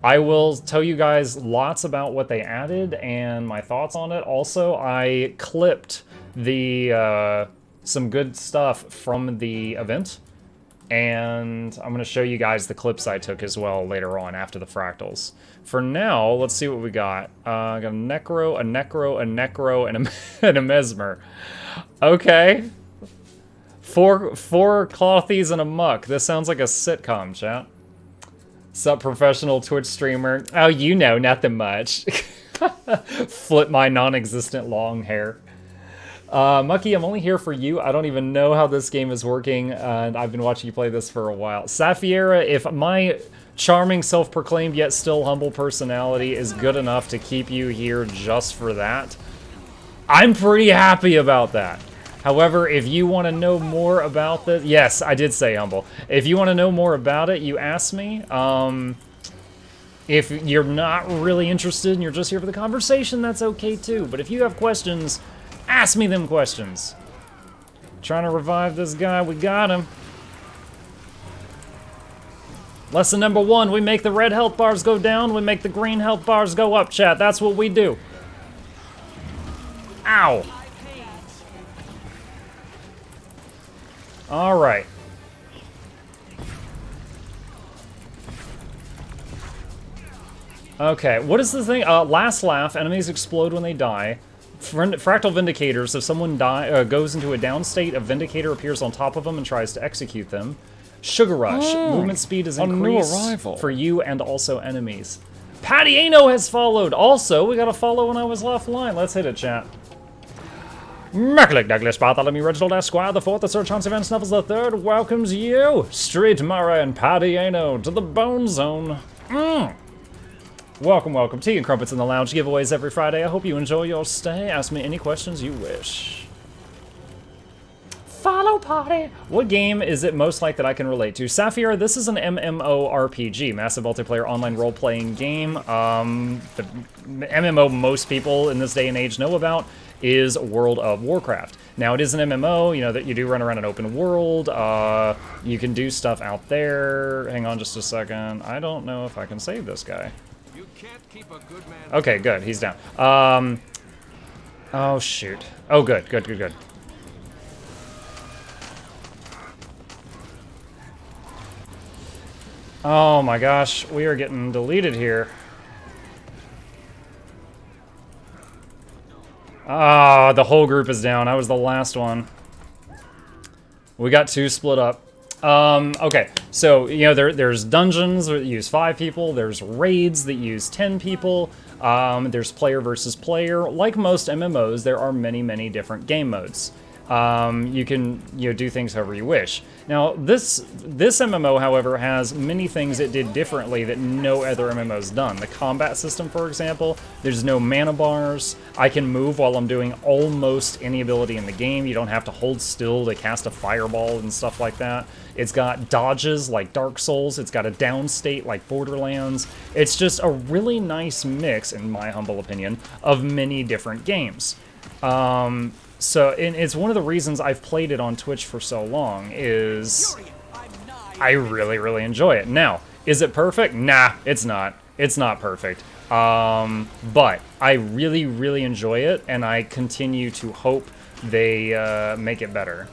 I will tell you guys lots about what they added and my thoughts on it. Also, I clipped the some good stuff from the event, and I'm going to show you guys the clips I took as well later on after the fractals. For now, let's see what we got. I got a Necro, a Necro, a Necro, and and a Mesmer. Okay. Four clothies and a muck. This sounds like a sitcom, chat. Sup, professional Twitch streamer? Oh, you know, nothing much. Flip my non-existent long hair. Mucky, I'm only here for you. I don't even know how this game is working, and I've been watching you play this for a while. Safiera, if my charming, self-proclaimed yet still humble personality is good enough to keep you here just for that, I'm pretty happy about that. However, if you want to know more about this... Yes, I did say humble. If you want to know more about it, you ask me. If you're not really interested and you're just here for the conversation, that's okay too. But if you have questions, ask me them questions. Trying to revive this guy, we got him. Lesson number 1, we make the red health bars go down, we make the green health bars go up, chat. That's what we do. Ow. All right. Okay, what is the thing? Last laugh, enemies explode when they die. Fractal Vindicators, if someone goes into a down state, a Vindicator appears on top of them and tries to execute them. Sugar Rush, movement speed is increased for you and also enemies. Patiano has followed. Also, we got a follow when I was offline. Let's hit it, chat. Macaulay Douglas Bartholomew Reginald Esquire, the 4th, the Sir Chance Event Snuffles the 3rd, welcomes you, Street Mara and Patiano, to the Bone Zone. Welcome, welcome. Tea and crumpets in the lounge, giveaways every Friday. I hope you enjoy your stay. Ask me any questions you wish. Follow party. What game is it most like that I can relate to? Sapphire, this is an MMORPG, massive multiplayer online role-playing game. The MMO most people in this day and age know about is World of Warcraft. Now, it is an MMO, you know, that you do run around an open world. You can do stuff out there. Hang on just a second. I don't know if I can save this guy. You can't keep a good man. Okay, good. He's down. Oh, shoot. Oh, good, good, good, good. Oh my gosh, we are getting deleted here. Ah, the whole group is down. I was the last one. We got 2 split up. Okay, so, you know, there's dungeons that use 5 people. There's raids that use 10 people. There's player versus player. Like most MMOs, there are many, many different game modes. You can, you know, do things however you wish. Now, this MMO, however, has many things it did differently that no other MMO's done. The combat system, for example, there's no mana bars. I can move while I'm doing almost any ability in the game. You don't have to hold still to cast a fireball and stuff like that. It's got dodges like Dark Souls. It's got a down state like Borderlands. It's just a really nice mix, in my humble opinion, of many different games. So, and it's one of the reasons I've played it on Twitch for so long, is I really, really enjoy it. Now, is it perfect? Nah, it's not. It's not perfect. But I really, really enjoy it, and I continue to hope they make it better.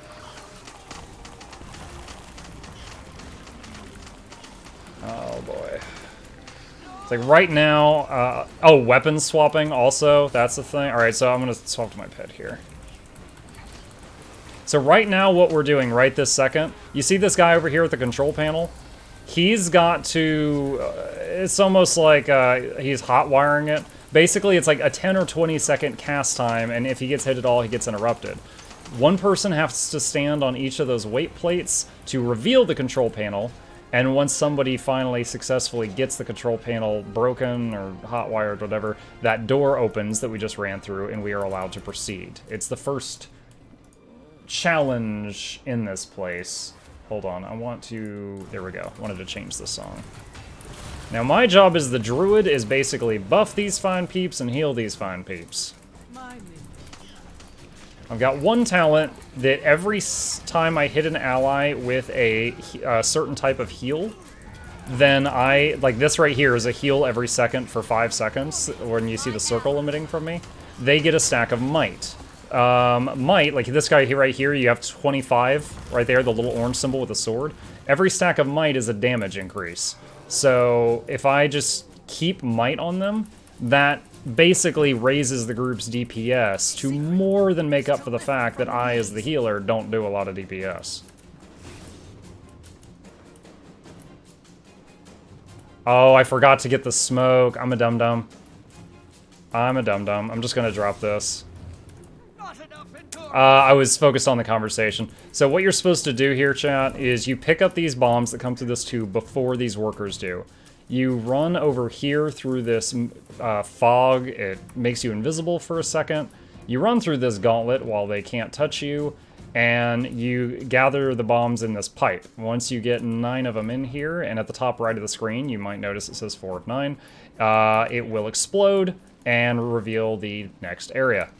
Oh, boy. It's like right now, oh, weapon swapping also, that's the thing. All right, so I'm going to swap to my pet here. So right now what we're doing right this second, you see this guy over here with the control panel? He's got to, it's almost like he's hot wiring it. Basically, it's like a 10 or 20 second cast time, and if he gets hit at all, he gets interrupted. One person has to stand on each of those weight plates to reveal the control panel, and once somebody finally successfully gets the control panel broken or hot wired, whatever, that door opens that we just ran through, and we are allowed to proceed. It's the first challenge in this place. Hold on, I want to... There we go. I wanted to change the song. Now, my job as the druid is basically buff these fine peeps and heal these fine peeps. I've got one talent that every time I hit an ally with a certain type of heal, then like this right here is a heal every second for 5 seconds when you see the circle emitting from me. They get a stack of might. Might, like this guy here, right here, you have 25 right there, the little orange symbol with the sword. Every stack of might is a damage increase. So if I just keep might on them, that basically raises the group's DPS to more than make up for the fact that I, as the healer, don't do a lot of DPS. Oh, I forgot to get the smoke. I'm a dum-dum. I'm a dum-dum. I'm just gonna drop this. I was focused on the conversation. So what you're supposed to do here, chat, is you pick up these bombs that come through this tube before these workers do. You run over here through this fog. It makes you invisible for a second. You run through this gauntlet while they can't touch you, and you gather the bombs in this pipe. Once you get 9 of them in here, and at the top right of the screen, you might notice it says 4 of 9, it will explode and reveal the next area.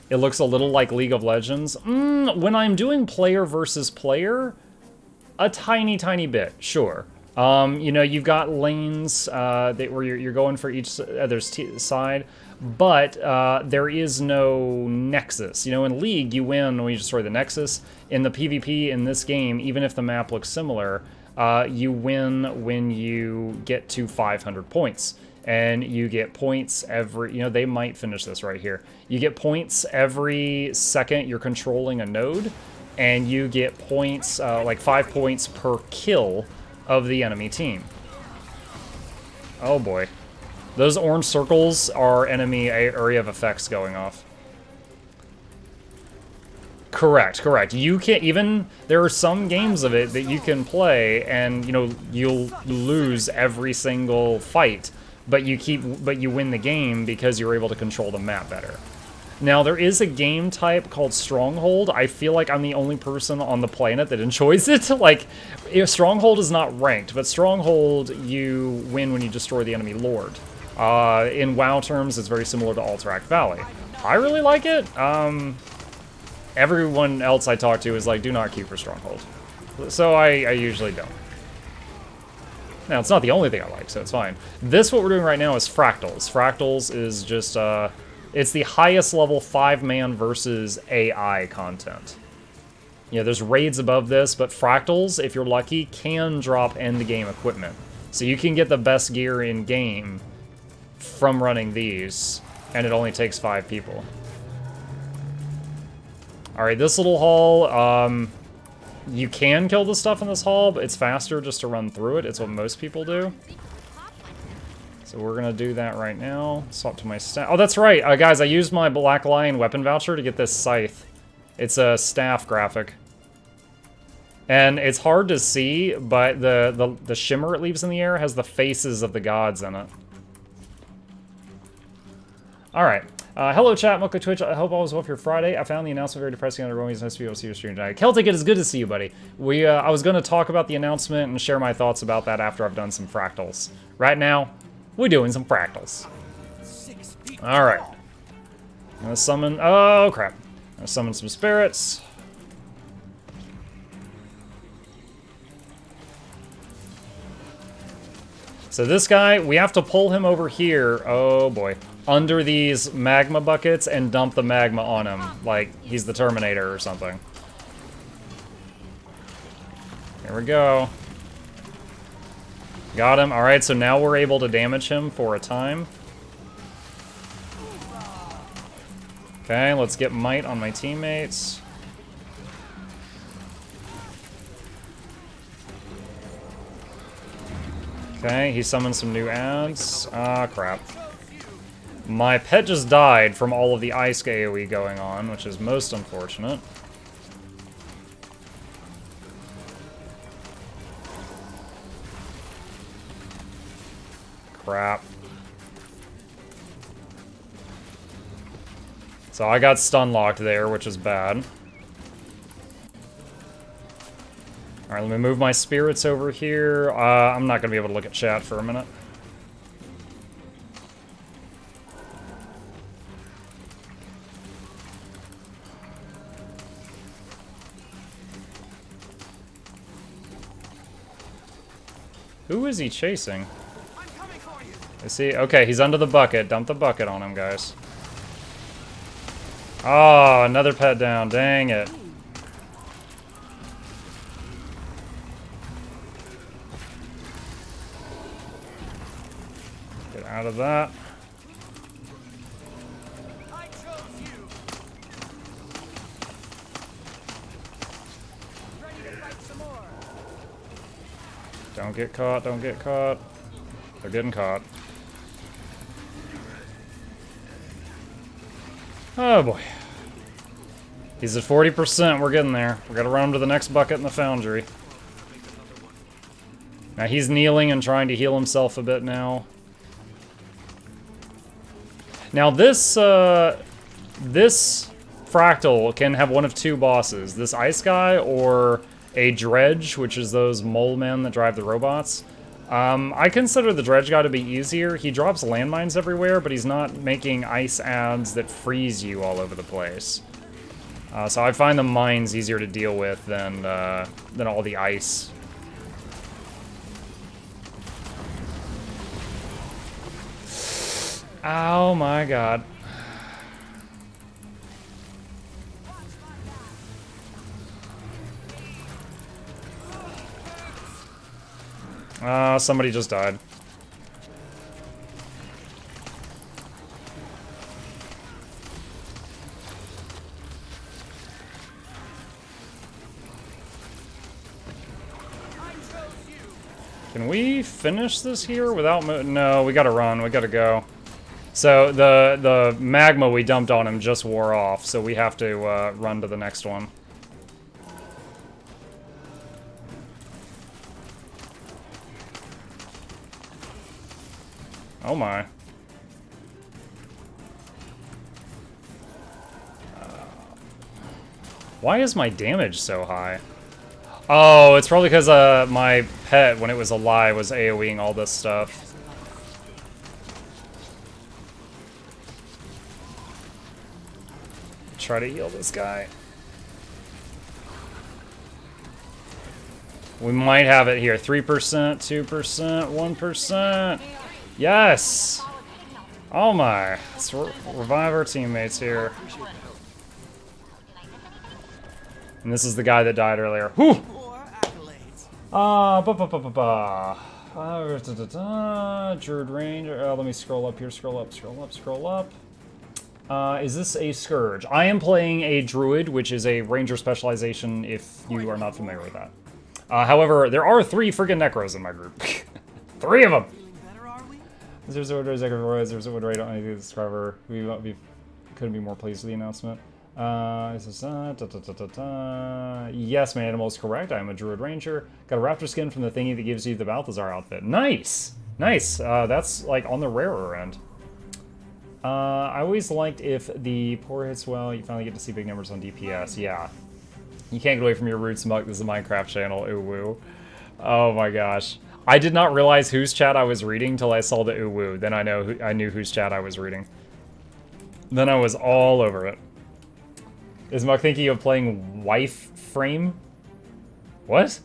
It looks a little like League of Legends. When I'm doing player versus player, a tiny, tiny bit, sure. You know, you've got lanes where you're going for each other's side, but there is no nexus. You know, in League, you win when you destroy the nexus. In the PvP in this game, even if the map looks similar, you win when you get to 500 points. And you get points every, you know, they might finish this right here. You get points every second you're controlling a node, and you get points, like 5 points per kill of the enemy team. Oh boy. Those orange circles are enemy area of effects going off. Correct, correct. You can't even, there are some games of it that you can play and, you know, you'll lose every single fight. But you win the game because you're able to control the map better. Now, there is a game type called Stronghold. I feel like I'm the only person on the planet that enjoys it. Like, Stronghold is not ranked, but Stronghold, you win when you destroy the enemy lord. In WoW terms, it's very similar to Alterac Valley. I really like it. Everyone else I talk to is like, do not queue for Stronghold. So I usually don't. Now, it's not the only thing I like, so it's fine. This, what we're doing right now, is Fractals. Fractals is just, it's the highest level 5-man versus AI content. You know, there's raids above this, but Fractals, if you're lucky, can drop end-game equipment. So you can get the best gear in-game from running these, and it only takes 5 people. Alright, this little hall, you can kill the stuff in this hall, but it's faster just to run through it. It's what most people do. So we're gonna do that right now. Swap to my staff. Oh, that's right, guys, I used my Black Lion weapon voucher to get this scythe. It's a staff graphic. And it's hard to see, but the shimmer it leaves in the air has the faces of the gods in it. Alright. Hello chat, Mocha Twitch. I hope all was well for your Friday. I found the announcement very depressing on the room. It's nice to be able to see your stream tonight. Celtic, it is good to see you, buddy. I was going to talk about the announcement and share my thoughts about that after I've done some fractals. Right now, we're doing some fractals. Alright. I'm going to summon... Oh, crap. I'm going to summon some spirits. So this guy, we have to pull him over here. Oh, boy. Under these magma buckets and dump the magma on him, like he's the Terminator or something. Here we go. Got him. Alright, so now we're able to damage him for a time. Okay, let's get might on my teammates. Okay, he summoned some new ads. Ah, crap. My pet just died from all of the ice AoE going on, which is most unfortunate. Crap. So I got stun locked there, which is bad. Alright, let me move my spirits over here. I'm not going to be able to look at chat for a minute. Who is he chasing? Is he? Okay, he's under the bucket. Dump the bucket on him, guys. Oh, another pet down. Dang it. Get out of that. Don't get caught, don't get caught. They're getting caught. Oh boy. He's at 40%, we're getting there. We gotta run him to the next bucket in the foundry. Now he's kneeling and trying to heal himself a bit now. Now this Fractal can have one of two bosses. This ice guy or a dredge, which is those mole men that drive the robots. I consider the dredge guy to be easier. He drops landmines everywhere, but he's not making ice ads that freeze you all over the place. So I find the mines easier to deal with than all the ice. Oh my god. Somebody just died. Can we finish this here without no, we gotta run, we gotta go. So the magma we dumped on him just wore off, so we have to run to the next one. Oh my. Why is my damage so high? Oh, it's probably because my pet, when it was alive, was AoEing all this stuff. Try to heal this guy. We might have it here. 3%, 2%, 1%. Yes! Oh my. Let's revive our teammates here. And this is the guy that died earlier. Whew! Druid Ranger. Let me scroll up here. Scroll up, scroll up, scroll up. Is this a Scourge? I am playing a Druid, which is a Ranger specialization if you are not familiar with that. However, there are 3 friggin' Necros in my group. 3 of them! There's a Wood right on the subscriber. We couldn't be more pleased with the announcement. Yes, my animal is correct. I am a Druid Ranger. Got a raptor skin from the thingy that gives you the Balthazar outfit. Nice! Nice. That's like on the rarer end. I always liked if the poor hits well, you finally get to see big numbers on DPS. Yeah. You can't get away from your roots, Muck. This is a Minecraft channel. Ooh woo. Oh my gosh. I did not realize whose chat I was reading till I saw the ooh woo. Then I knew whose chat I was reading. Then I was all over it. Is Muck thinking of playing Wife Frame? What?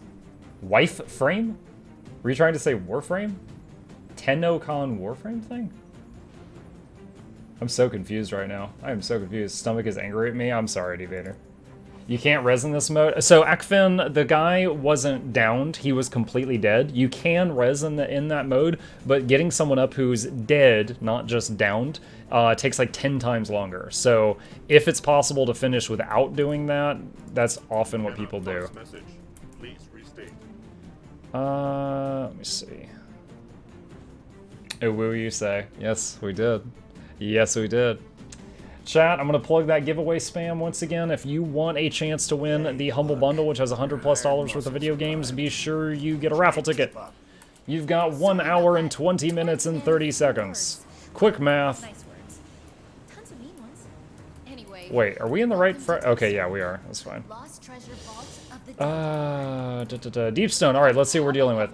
Wife Frame? Were you trying to say Warframe? TennoCon Warframe thing? I'm so confused right now. I am so confused. Stomach is angry at me. I'm sorry, Devader. You can't res in this mode. So Akfin, the guy wasn't downed. He was completely dead. You can res in that mode, but getting someone up who's dead, not just downed, takes like 10 times longer. So if it's possible to finish without doing that, that's often what people do. Let me see. Oh, will you say? Yes, we did. Yes, we did. Chat, I'm going to plug that giveaway spam once again. If you want a chance to win the Humble Bundle, which has $100+ worth of video games, be sure you get a raffle ticket. You've got 1 hour and 20 minutes and 30 seconds. Quick math. Wait, are we in the right okay, yeah, we are. That's fine. Deepstone. All right, let's see what we're dealing with.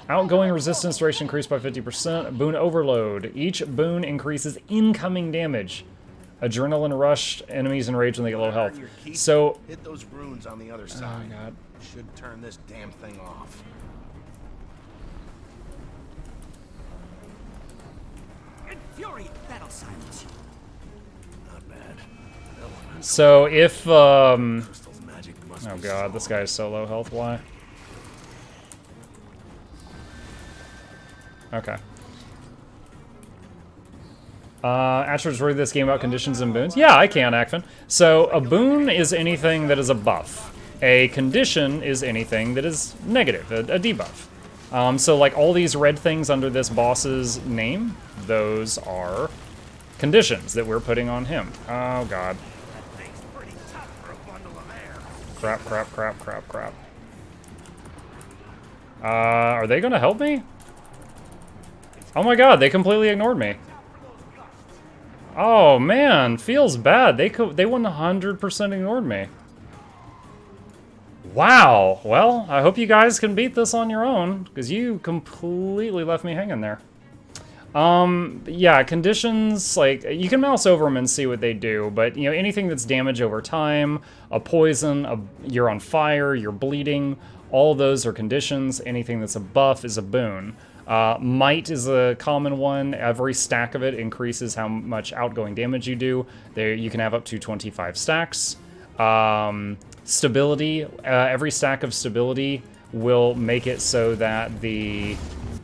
Outgoing resistance duration increased by 50%. Boon overload. Each boon increases incoming damage. Adrenaline rush. Enemies enraged when they get low health. So hit those runes on the other side. Oh god. Should turn this damn thing off. So if, oh god, this guy is so low health, why? Okay. Astros read this game about conditions and boons? Yeah, I can, Akvin. So, a boon is anything that is a buff. A condition is anything that is negative, a debuff. So, like, all these red things under this boss's name, those are conditions that we're putting on him. Oh, god. Crap, crap, crap, crap, crap. Are they gonna help me? Oh my god, they completely ignored me. Oh man, feels bad. They 100% ignored me. Wow. Well, I hope you guys can beat this on your own, because you completely left me hanging there. Yeah, conditions, like, you can mouse over them and see what they do, but, you know, anything that's damage over time, a poison, you're on fire, you're bleeding, all those are conditions. Anything that's a buff is a boon. Might is a common one. Every stack of it increases how much outgoing damage you do. There, you can have up to 25 stacks. Stability, every stack of stability will make it so that the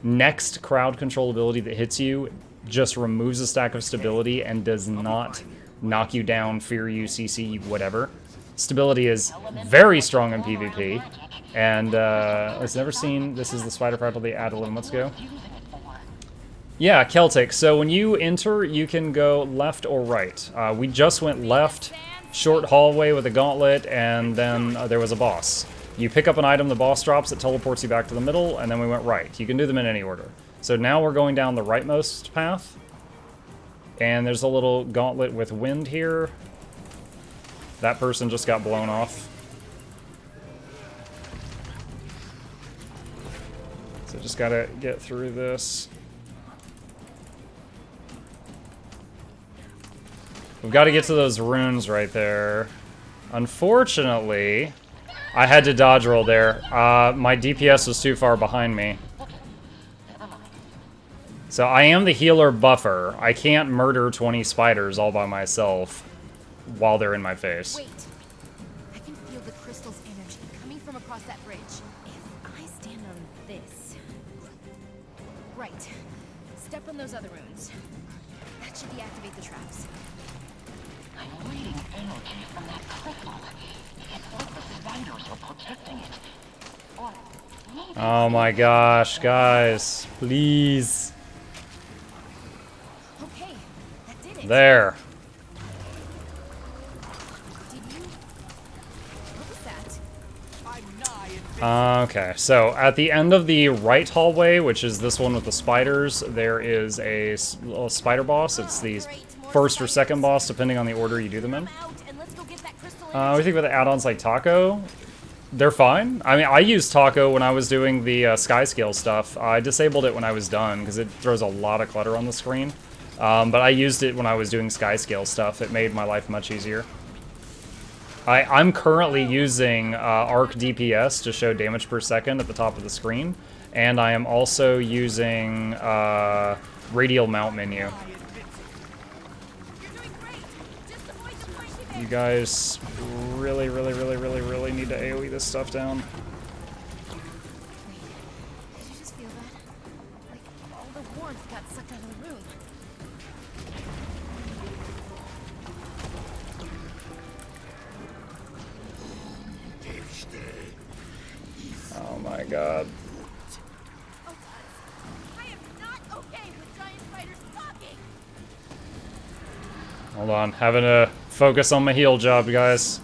next crowd control ability that hits you just removes a stack of stability and does not knock you down, fear you, CC you, whatever. Stability is very strong in PvP. And, I've never seen, this is the Spider Fractal they added 11 months ago. Yeah, Celtic. So when you enter, you can go left or right. We just went left, short hallway with a gauntlet, and then there was a boss. You pick up an item, the boss drops, it teleports you back to the middle, and then we went right. You can do them in any order. So now we're going down the rightmost path. And there's a little gauntlet with wind here. That person just got blown off. So just gotta get through this. We've got to get to those runes right there. Unfortunately, I had to dodge roll there. My DPS was too far behind me. So I am the healer buffer. I can't murder 20 spiders all by myself while they're in my face. Wait. I can feel the crystal's energy coming from across that bridge. If I stand on this... Right. Step on those other runes. That should deactivate the traps. I'm reading energy from that crystal. It's like the spiders are protecting it. Or maybe Oh my gosh, guys. Please. Okay, that did it. There. Did you... What was that? Okay, so at the end of the right hallway, which is this one with the spiders, there is a little spider boss. It's the first or second boss, depending on the order you do them in. Out and let's go get that crystal We think about the add-ons like Taco. They're fine. I mean, I used Taco when I was doing the sky scale stuff. I disabled it when I was done because it throws a lot of clutter on the screen. But I used it when I was doing sky scale stuff. It made my life much easier. I'm currently using arc DPS to show damage per second at the top of the screen. And I am also using radial mount menu. You guys really, really, really, really, really need to AoE this stuff down. Did you just feel that? Like all the warmth got sucked out of the room. Oh my god. Oh, I am not okay with giant spiders talking. Hold on, having to focus on my heal job, guys.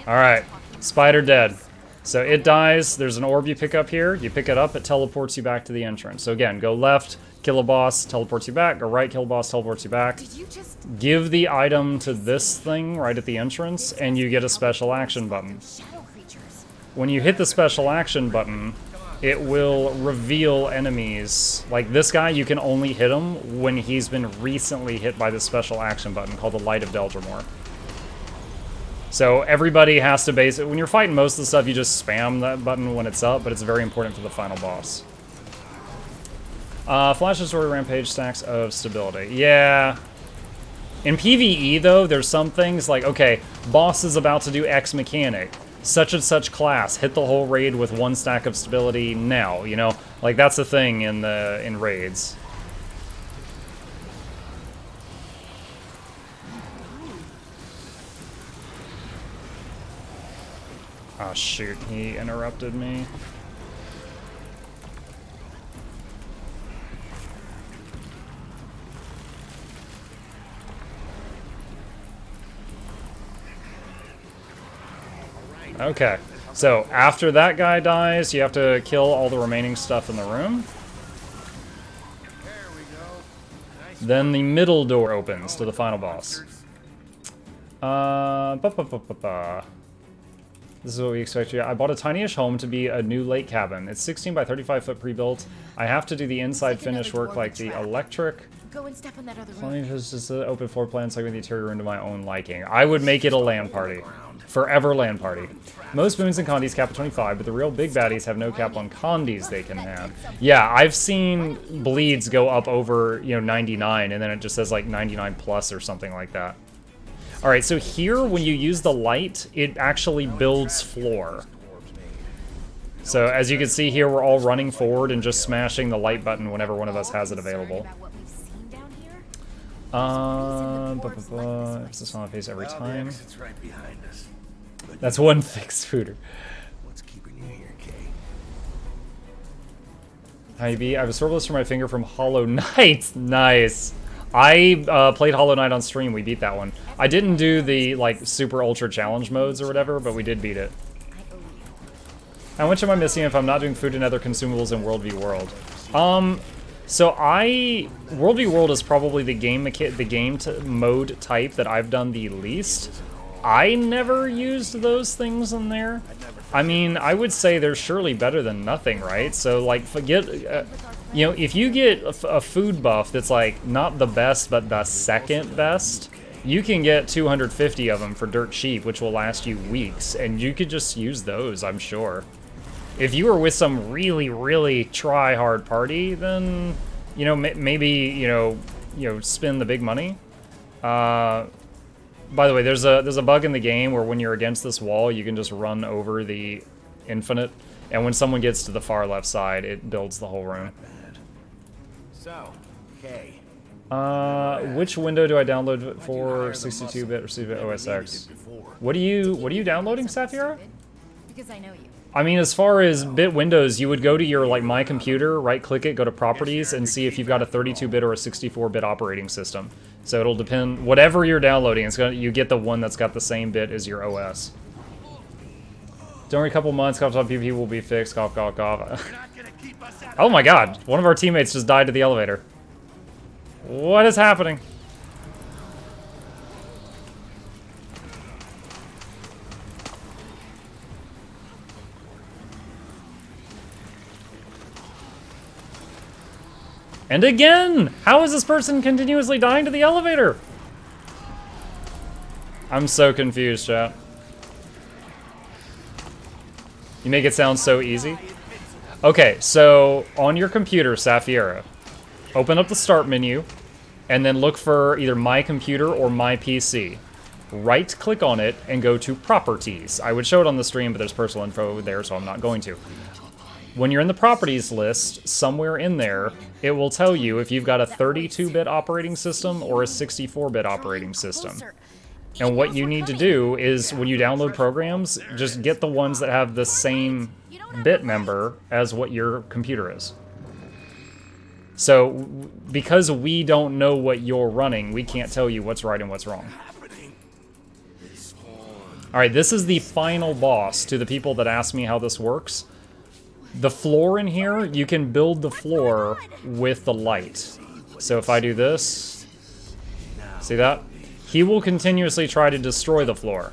Alright, spider dead. So it dies, there's an orb you pick up here, you pick it up, it teleports you back to the entrance. So again, go left, kill a boss, teleports you back, go right, kill a boss, teleports you back. Did you just... Give the item to this thing right at the entrance, and you get a special action button. Shadow creatures. When you hit the special action button, it will reveal enemies. Like this guy, you can only hit him when he's been recently hit by the special action button called the Light of Deldrimor. So everybody has to when you're fighting most of the stuff, you just spam that button when it's up, but it's very important for the final boss. Flash Story Rampage, stacks of stability. Yeah. In PvE, though, there's some things like, okay, boss is about to do X mechanic. Such and such class, hit the whole raid with 1 stack of stability now, you know? Like, that's the thing in raids. Oh, shoot, he interrupted me. Okay, so after that guy dies, you have to kill all the remaining stuff in the room. Then the middle door opens to the final boss. This is what we expect. I bought a tiny-ish home to be a new lake cabin. It's 16 by 35 foot pre-built. I have to do the inside finish work like the electric. Go and step on that other Let me just an open floor plan so I can the interior room to my own liking. I would make it a LAN party. Forever LAN party. Most boons and condies cap at 25, but the real big baddies have no cap on condies they can have. Yeah, I've seen bleeds go up over, you know, 99, and then it just says like 99 plus or something like that. All right, so here, when you use the light, it actually builds floor. So as you can see here, we're all running forward and just smashing the light button whenever one of us has it available. Emphasis on the face every time. That's one fixed fooder. What's keeping you here, Kay? Hi, B. I have a sword blister for my finger from Hollow Knight. Nice. I played Hollow Knight on stream. We beat that one. I didn't do the like super ultra challenge modes or whatever, but we did beat it. How much am I missing if I'm not doing food and other consumables in World v World? So World v World is probably the mode type that I've done the least. I never used those things in there. I mean, I would say they're surely better than nothing, right? So, like, forget, you know, if you get a food buff that's, like, not the best, but the second best, you can get 250 of them for dirt cheap, which will last you weeks, and you could just use those, I'm sure. If you were with some really, really try-hard party, then, you know, maybe, you know, spend the big money. By the way, there's a bug in the game where when you're against this wall, you can just run over the infinite, and when someone gets to the far left side, it builds the whole room. So, Kay. Which window do I download for 62-bit or 60-bit OS X? What are you downloading, Sapphira? Because I know you. I mean, as far as bit windows, you would go to your, like, My Computer, right-click it, go to Properties, and see if you've got a 32-bit or a 64-bit operating system. So it'll depend, whatever you're downloading, you get the one that's got the same bit as your OS. Don't worry, a couple months, cough, PvP will be fixed, cough, cough, cough. Oh my god, one of our teammates just died to the elevator. What is happening? And again! How is this person continuously dying to the elevator? I'm so confused, chat. You make it sound so easy. Okay, so on your computer, Sapphira, open up the start menu, and then look for either My Computer or My PC. Right-click on it and go to Properties. I would show it on the stream, but there's personal info there, so I'm not going to. When you're in the properties list, somewhere in there, it will tell you if you've got a 32-bit operating system or a 64-bit operating system. And what you need to do is, when you download programs, just get the ones that have the same bit number as what your computer is. So, because we don't know what you're running, we can't tell you what's right and what's wrong. Alright, this is the final boss to the people that ask me how this works. The floor in here, you can build the floor with the light. So if I do this, see that? He will continuously try to destroy the floor.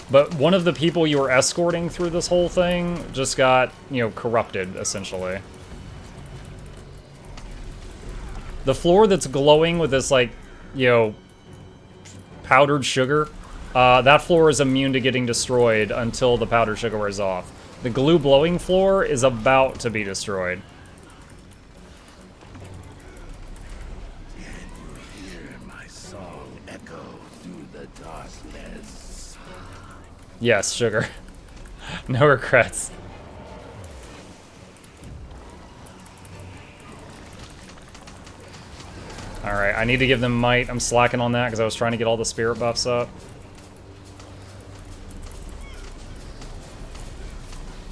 But one of the people you were escorting through this whole thing just got, you know, corrupted, essentially. The floor that's glowing with this, like, you know, powdered sugar, that floor is immune to getting destroyed until the powdered sugar wears off. The glue blowing floor is about to be destroyed. Can you hear my song echo through the darkness? Yes, sugar. No regrets. Alright, I need to give them might. I'm slacking on that because I was trying to get all the spirit buffs up.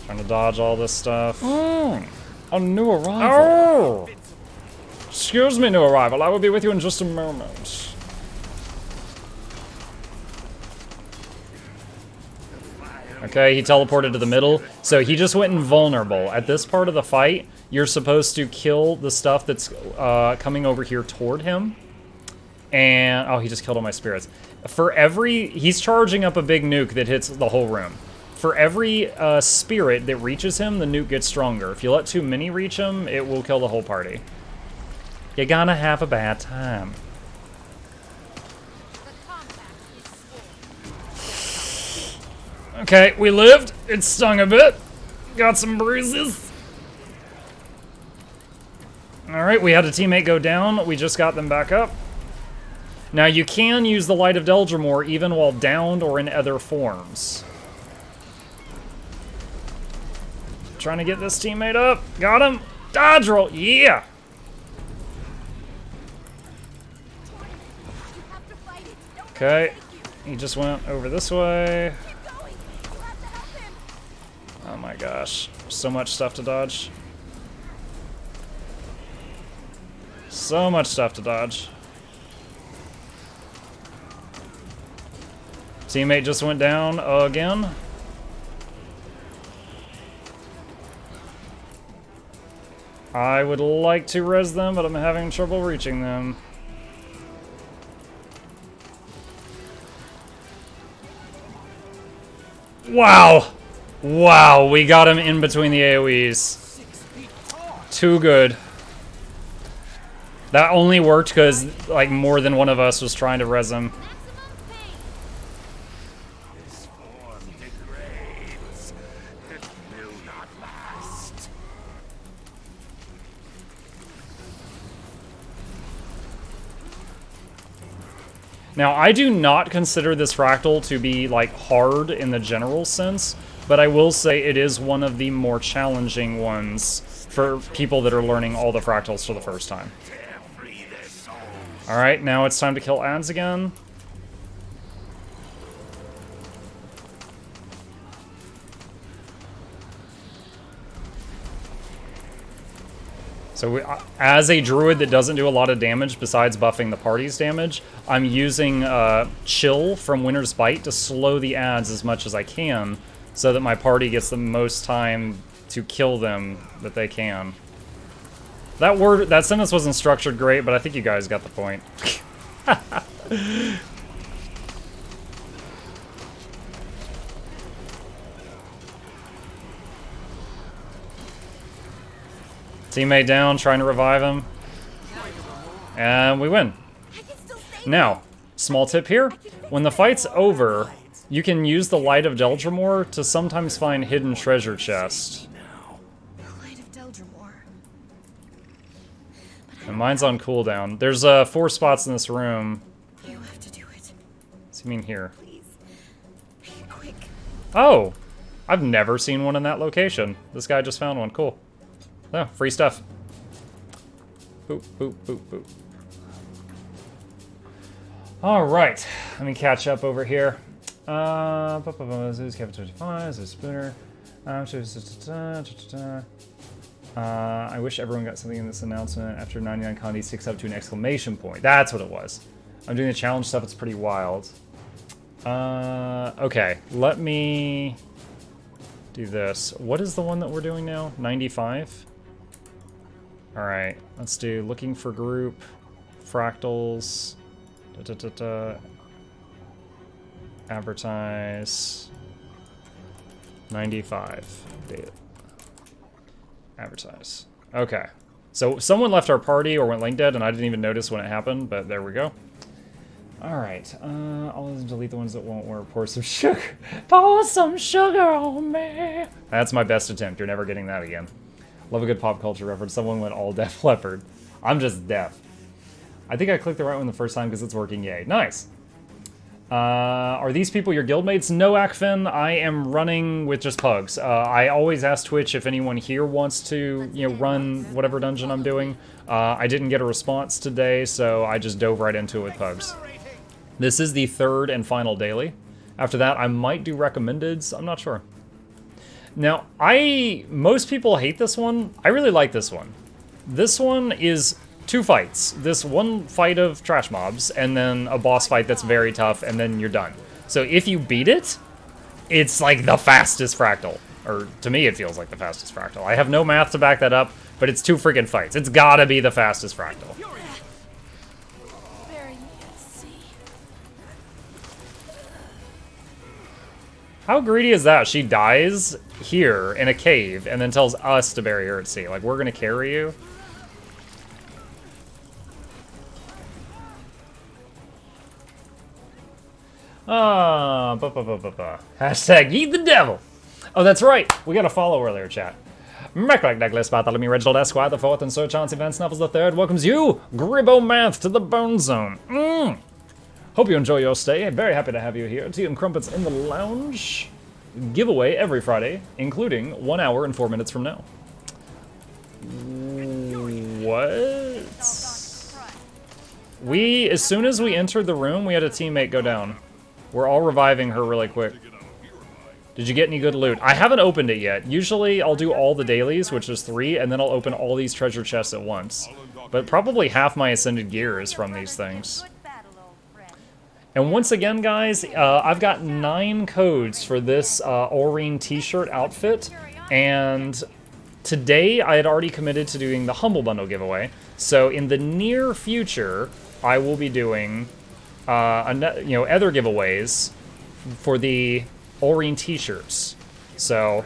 Trying to dodge all this stuff. A new arrival. Oh! Excuse me, new arrival. I will be with you in just a moment. Okay, he teleported to the middle. So he just went invulnerable. At this part of the fight, you're supposed to kill the stuff that's coming over here toward him. And, oh, he just killed all my spirits. For every, he's charging up a big nuke that hits the whole room. For every spirit that reaches him, the nuke gets stronger. If you let too many reach him, it will kill the whole party. You're gonna have a bad time. Okay, we lived. It stung a bit. Got some bruises. Alright, we had a teammate go down. We just got them back up. Now, you can use the Light of Deldrimor even while downed or in other forms. Trying to get this teammate up. Got him. Dodge roll. Yeah. Okay. He just went over this way. Oh my gosh. So much stuff to dodge. So much stuff to dodge. Teammate just went down again. I would like to res them, but I'm having trouble reaching them. Wow! Wow, we got him in between the AoEs. Too good. That only worked because, like, more than one of us was trying to res him. This form degrades. It will not last. Now, I do not consider this fractal to be, like, hard in the general sense, but I will say it is one of the more challenging ones for people that are learning all the fractals for the first time. Alright, now it's time to kill ads again. So as a druid that doesn't do a lot of damage besides buffing the party's damage, I'm using Chill from Winter's Bite to slow the ads as much as I can so that my party gets the most time to kill them that they can. That sentence wasn't structured great, but I think you guys got the point. Teammate down, trying to revive him. And we win. Now, small tip here. When the fight's over, you can use the Light of Deldrimor to sometimes find hidden treasure chests. Light of Deldrimor. And mine's on cooldown. There's 4 spots in this room. You have to do it. What's he mean here? Please. Make it quick. Oh! I've never seen one in that location. This guy just found one. Cool. Oh, free stuff. Boop, boop, boop, boop. Alright. Let me catch up over here. Zeus, Kevin 25, Zeus Spooner. I wish everyone got something in this announcement. After 99 Condi, 6 up to an exclamation point. That's what it was. I'm doing the challenge stuff. It's pretty wild. Okay. Let me do this. What is the one that we're doing now? 95? Alright. Let's do looking for group. Fractals. Advertise. 95. Date. Advertise. Okay. So someone left our party or went link dead, and I didn't even notice when it happened, but there we go. Alright, I'll delete the ones that won't work. Pour some sugar. Pour some sugar on me. That's my best attempt. You're never getting that again. Love a good pop culture reference. Someone went all Def Leppard. I'm just deaf. I think I clicked the right one the first time because it's working. Yay. Nice. Are these people your guildmates? No, Akfin. I am running with just pugs. I always ask Twitch if anyone here wants to, run whatever dungeon I'm doing. I didn't get a response today, so I just dove right into it with pugs. This is the third and final daily. After that, I might do recommendeds. I'm not sure. Now, most people hate this one. I really like this one. This one is 2 fights. This one fight of trash mobs, and then a boss fight that's very tough, and then you're done. So if you beat it, it's like the fastest Fractal. Or to me, it feels like the fastest Fractal. I have no math to back that up, but it's 2 freaking fights. It's gotta be the fastest Fractal. How greedy is that? She dies here in a cave and then tells us to bury her at sea. Like, we're gonna carry you? Hashtag eat the devil. Oh, that's right. We got a follow earlier, chat. Mechlek Douglas Bartholomew Reginald Esquire the 4th and Sir Chauncey Van Snuffles the 3rd welcomes you, Gribomanth, to the Bone Zone. Hope you enjoy your stay. Very happy to have you here. Tea and crumpets in the lounge. Giveaway every Friday, including 1 hour and 4 minutes from now. What? As soon as we entered the room, we had a teammate go down. We're all reviving her really quick. Did you get any good loot? I haven't opened it yet. Usually I'll do all the dailies, which is 3, and then I'll open all these treasure chests at once. But probably half my ascended gear is from these things. And once again, guys, I've got 9 codes for this Aurene t-shirt outfit, and today I had already committed to doing the Humble Bundle giveaway. So in the near future, I will be doing other giveaways for the Aurene t-shirts. So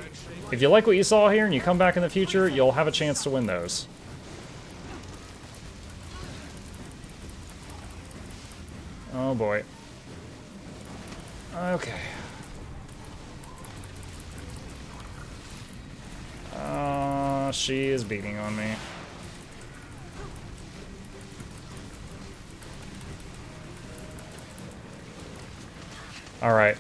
if you like what you saw here and you come back in the future, you'll have a chance to win those. Oh boy. Okay. She is beating on me. Alright,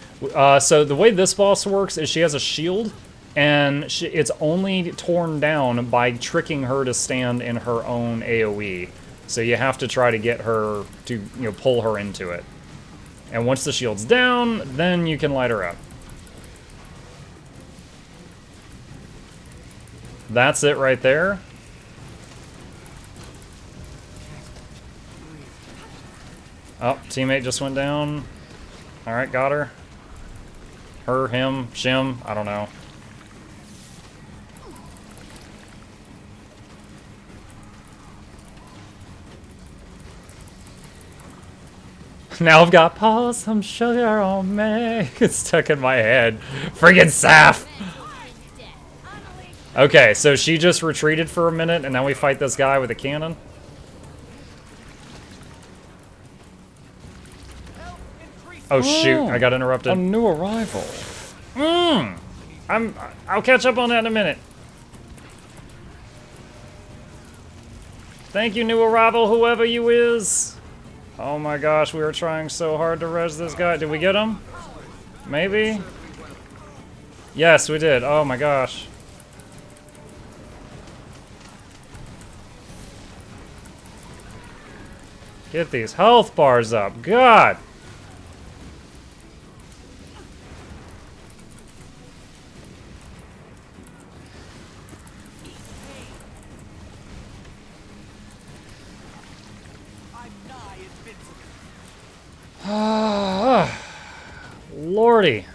so the way this boss works is she has a shield, and it's only torn down by tricking her to stand in her own AoE. So you have to try to get her to, pull her into it. And once the shield's down, then you can light her up. That's it right there. Oh, teammate just went down. Alright, got her. Her, him, shim, I don't know. Now I've got pour some sugar on me. It's stuck in my head. Friggin' Saf! Okay, so she just retreated for a minute, and now we fight this guy with a cannon. Oh shoot, I got interrupted. A new arrival. I'll catch up on that in a minute. Thank you, new arrival, whoever you is. Oh my gosh, we were trying so hard to res this guy. Did we get him? Maybe? Yes, we did. Oh my gosh. Get these health bars up. God! Lordy.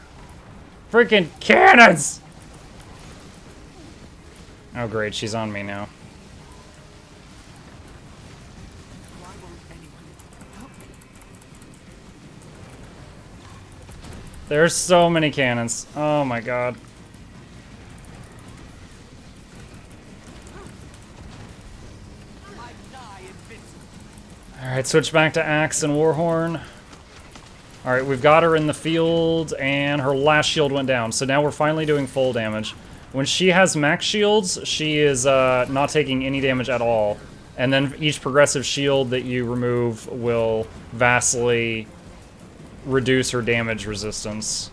Freaking cannons! Oh great, she's on me now. There's so many cannons. Oh my god. Alright, switch back to Axe and Warhorn. Alright, we've got her in the field, and her last shield went down. So now we're finally doing full damage. When she has max shields, she is not taking any damage at all. And then each progressive shield that you remove will vastly reduce her damage resistance.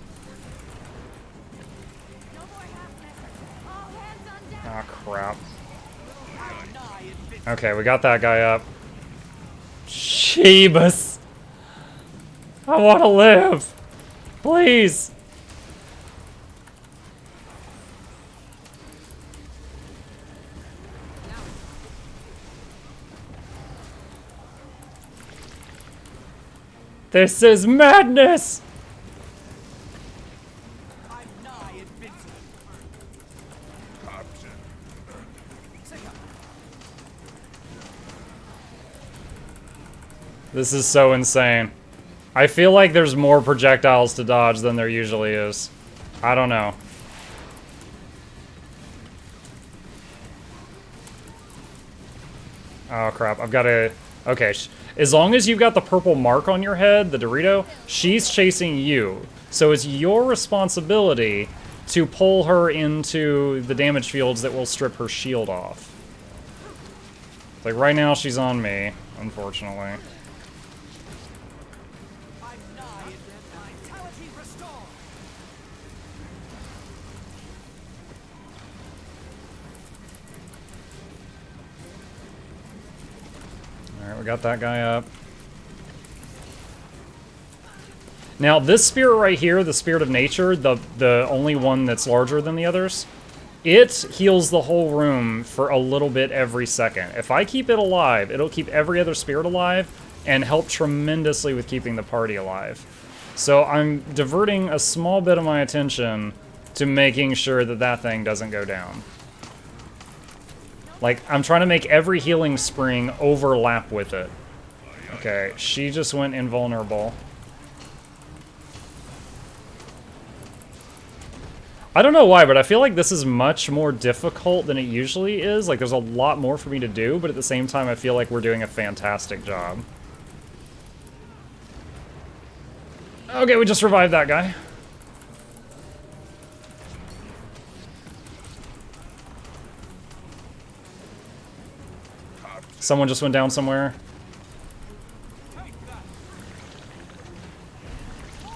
Ah, crap. Okay, we got that guy up. Sheebus! I want to live! Please! This is madness! This is so insane. I feel like there's more projectiles to dodge than there usually is. I don't know. Oh crap, I've got to... Okay, as long as you've got the purple mark on your head, the Dorito, she's chasing you. So it's your responsibility to pull her into the damage fields that will strip her shield off. Like right now she's on me, unfortunately. Alright, we got that guy up. Now, this spirit right here, the Spirit of Nature, the only one that's larger than the others, it heals the whole room for a little bit every second. If I keep it alive, it'll keep every other spirit alive and help tremendously with keeping the party alive. So I'm diverting a small bit of my attention to making sure that that thing doesn't go down. Like, I'm trying to make every healing spring overlap with it. Okay, she just went invulnerable. I don't know why, but I feel like this is much more difficult than it usually is. Like, there's a lot more for me to do, but at the same time, I feel like we're doing a fantastic job. Okay, we just revived that guy. Someone just went down somewhere.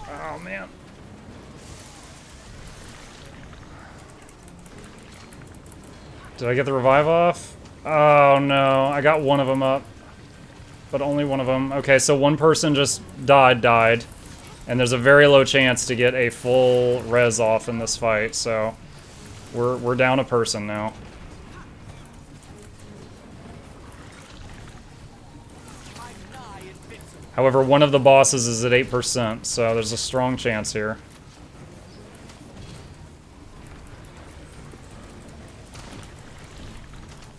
Oh, man. Did I get the revive off? Oh, no. I got one of them up. But only one of them. Okay, so one person just died. And there's a very low chance to get a full res off in this fight, so... We're down a person now. However, one of the bosses is at 8%, so there's a strong chance here.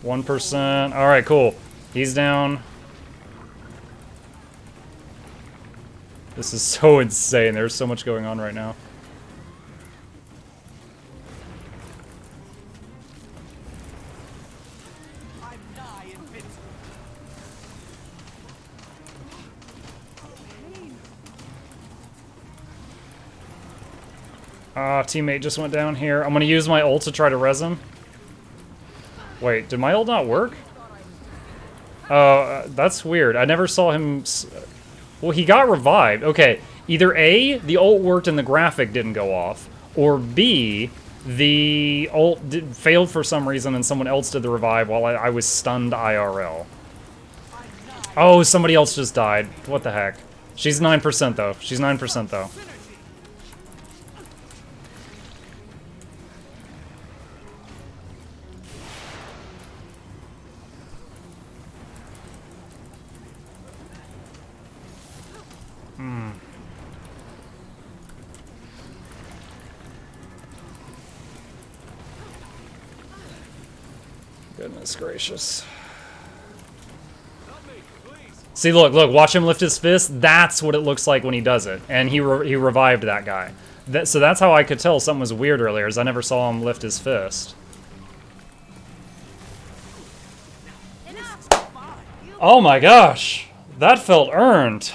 %. Alright, cool. He's down. This is so insane. There's so much going on right now. Teammate just went down here. I'm gonna use my ult to try to res him. Wait, did my ult not work? Oh, that's weird. I never saw him... Well, he got revived. Okay, either A, the ult worked and the graphic didn't go off, or B, the ult failed for some reason and someone else did the revive while I was stunned IRL. Oh, somebody else just died. What the heck? She's 9% though. She's 9% though. Goodness gracious. See, look, watch him lift his fist. That's what it looks like when he does it. And he revived that guy. So that's how I could tell something was weird earlier, is I never saw him lift his fist. Oh my gosh! That felt earned.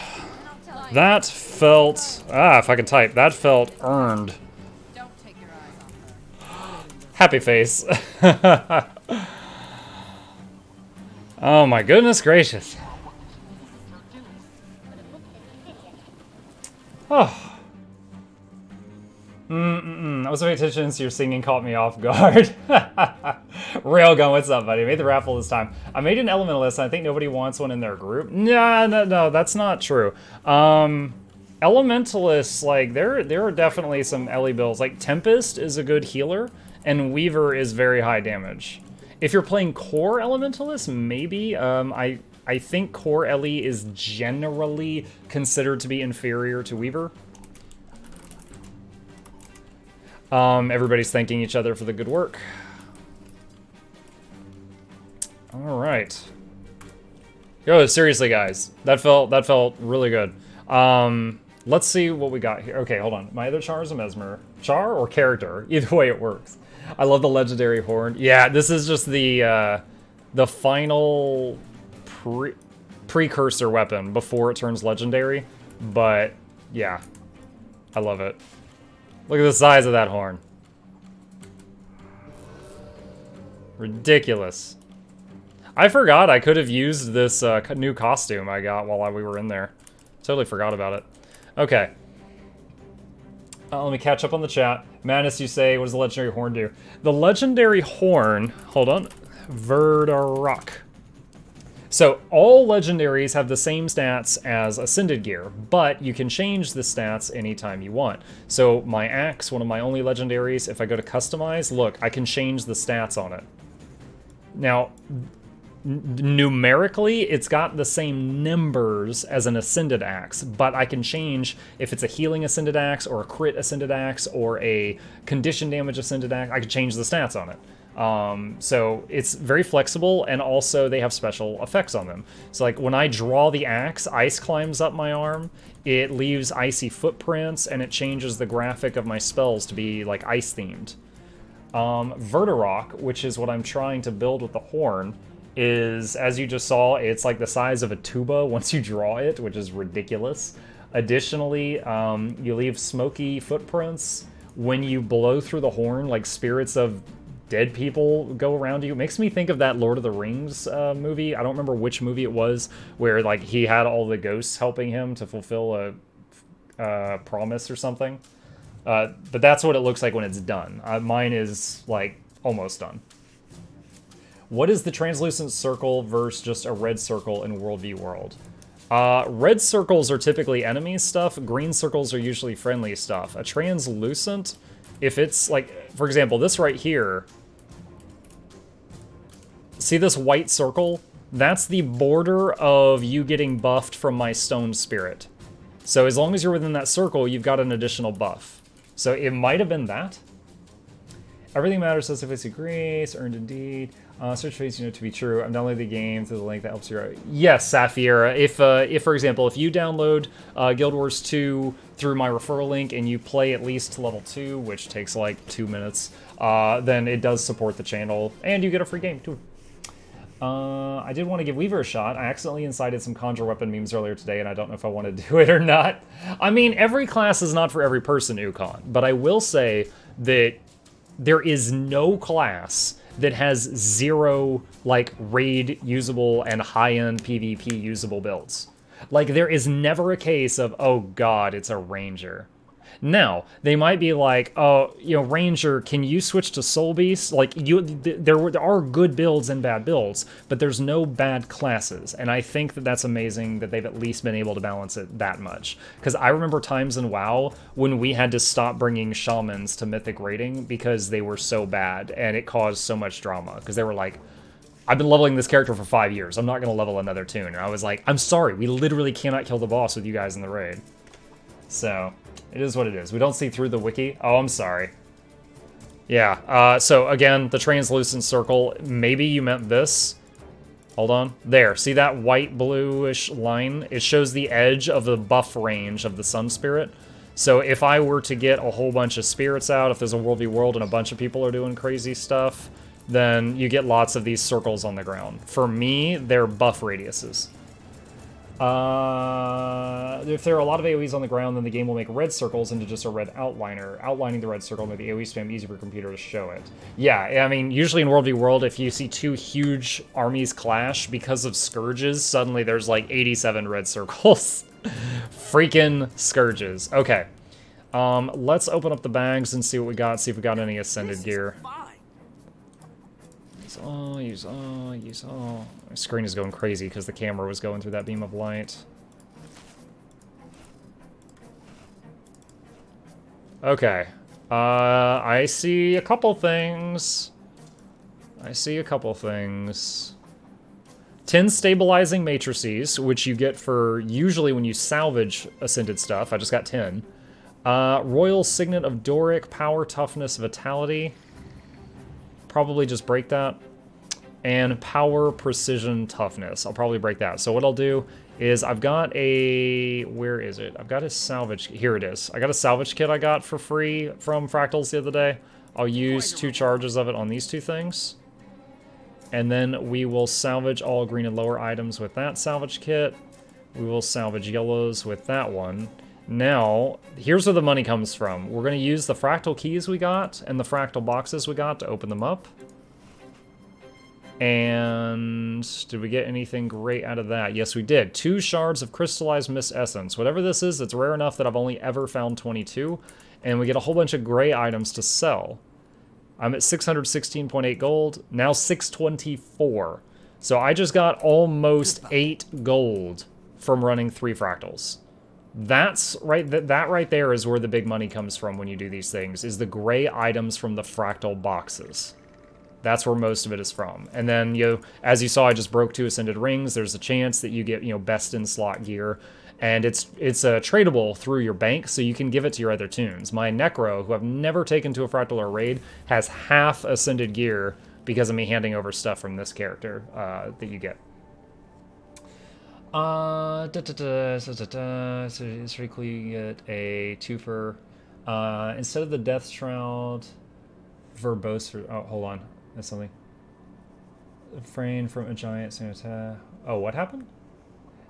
That felt... Ah, if I can type. That felt earned. Don't take your eyes off her. Happy face. Oh my goodness gracious. Oh. I wasn't paying attention, so your singing caught me off guard. Railgun, what's up, buddy? I made the raffle this time. I made an elementalist, and I think nobody wants one in their group. No, that's not true. Elementalists, like, there are definitely some Ellie builds. Like, Tempest is a good healer, and Weaver is very high damage. If you're playing core Elementalist, maybe. I think core Ellie is generally considered to be inferior to Weaver. Everybody's thanking each other for the good work. All right. Yo, seriously, guys, that felt really good. Let's see what we got here. Okay, hold on. My other char is a mesmer. Char or character? Either way, it works. I love the legendary horn. Yeah, this is just the final precursor weapon before it turns legendary. But yeah, I love it. Look at the size of that horn. Ridiculous. I forgot I could have used this new costume I got while we were in there. Totally forgot about it. Okay. Let me catch up on the chat. Madness, you say, what does the legendary horn do? The legendary horn, hold on, Verdarock. So all legendaries have the same stats as Ascended gear, but you can change the stats anytime you want. So my axe, one of my only legendaries, if I go to customize, look, I can change the stats on it. Now, numerically, it's got the same numbers as an Ascended axe, but I can change if it's a healing Ascended axe or a crit Ascended axe or a condition damage Ascended axe. I can change the stats on it. So it's very flexible, and also they have special effects on them. So like when I draw the axe, ice climbs up my arm, it leaves icy footprints, and it changes the graphic of my spells to be like ice themed. Verdarock, which is what I'm trying to build with the horn, is, as you just saw, it's like the size of a tuba once you draw it, which is ridiculous. Additionally, you leave smoky footprints when you blow through the horn, like spirits of dead people go around you. It makes me think of that Lord of the Rings movie. I don't remember which movie it was, where like he had all the ghosts helping him to fulfill a promise or something. But that's what it looks like when it's done. Mine is like almost done. What is the translucent circle versus just a red circle in World v World? Red circles are typically enemy stuff. Green circles are usually friendly stuff. A translucent, if it's like, for example, this right here, see this white circle? That's the border of you getting buffed from my stone spirit. So as long as you're within that circle, you've got an additional buff. So it might have been that. Everything matters, says if it's a grace, earned indeed. Search phase, you know, to be true. I'm downloading the game through the link that helps you out. Yes, Sapphira. If for example, if you download Guild Wars 2 through my referral link and you play at least to level 2, which takes like 2 minutes, then it does support the channel, and you get a free game too. I did want to give Weaver a shot. I accidentally incited some Conjure Weapon memes earlier today, and I don't know if I want to do it or not. I mean, every class is not for every person, Ukon, but I will say that there is no class that has 0, like, raid usable and high-end PvP usable builds. Like, there is never a case of, oh god, it's a ranger. Now, they might be like, oh, you know, Ranger, can you switch to Soul Beast? Like, there are good builds and bad builds, but there's no bad classes. And I think that that's amazing that they've at least been able to balance it that much. Because I remember times in WoW when we had to stop bringing Shamans to Mythic rating because they were so bad, and it caused so much drama. Because they were like, I've been leveling this character for 5 years. I'm not going to level another toon. And I was like, I'm sorry, we literally cannot kill the boss with you guys in the raid. So it is what it is. We don't see through the wiki. Oh, I'm sorry. Yeah, so again, the translucent circle, maybe you meant this. Hold on. There, see that white bluish line? It shows the edge of the buff range of the Sun Spirit. So if I were to get a whole bunch of spirits out, if there's a World v World and a bunch of people are doing crazy stuff, then you get lots of these circles on the ground. For me, they're buff radiuses. if there are a lot of AoEs on the ground, then the game will make red circles into just a red outliner. Outlining the red circle will make the AoE spam easy for a computer to show it. Yeah, I mean, usually in World v World, if you see two huge armies clash because of scourges, suddenly there's like 87 red circles. Freaking scourges. Okay. Let's open up the bags and see what we got, see if we got any ascended gear. Use all. My screen is going crazy because the camera was going through that beam of light. Okay. I see a couple things. 10 stabilizing matrices, which you get for usually when you salvage ascended stuff. I just got 10. Royal Signet of Doric, Power, Toughness, Vitality. Probably just break that. And Power, Precision, Toughness. I'll probably break that. So what I'll do is I've got a... Where is it? I've got a salvage... Here it is. I got a salvage kit I got for free from Fractals the other day. I'll use 2 charges of it on these 2 things. And then we will salvage all green and lower items with that salvage kit. We will salvage yellows with that one. Now, here's where the money comes from. We're going to use the fractal keys we got and the fractal boxes we got to open them up. And did we get anything great out of that? Yes, we did. 2 shards of crystallized mist essence. Whatever this is, it's rare enough that I've only ever found 22. And we get a whole bunch of gray items to sell. I'm at 616.8 gold, now 624. So I just got almost 8 gold from running 3 fractals. That's right. That right there is where the big money comes from when you do these things, is the gray items from the fractal boxes. That's where most of it is from. And then, as you saw, I just broke 2 ascended rings. There's a chance that you get, best in slot gear. And it's tradable through your bank, so you can give it to your other tunes. My Necro, who I've never taken to a Fractal or raid, has half ascended gear because of me handing over stuff from this character that you get. So it's pretty cool you get a twofer. Instead of the Death Shroud, verbose for... Oh, hold on. That's something. Refrain from a giant Sanita. Oh, what happened?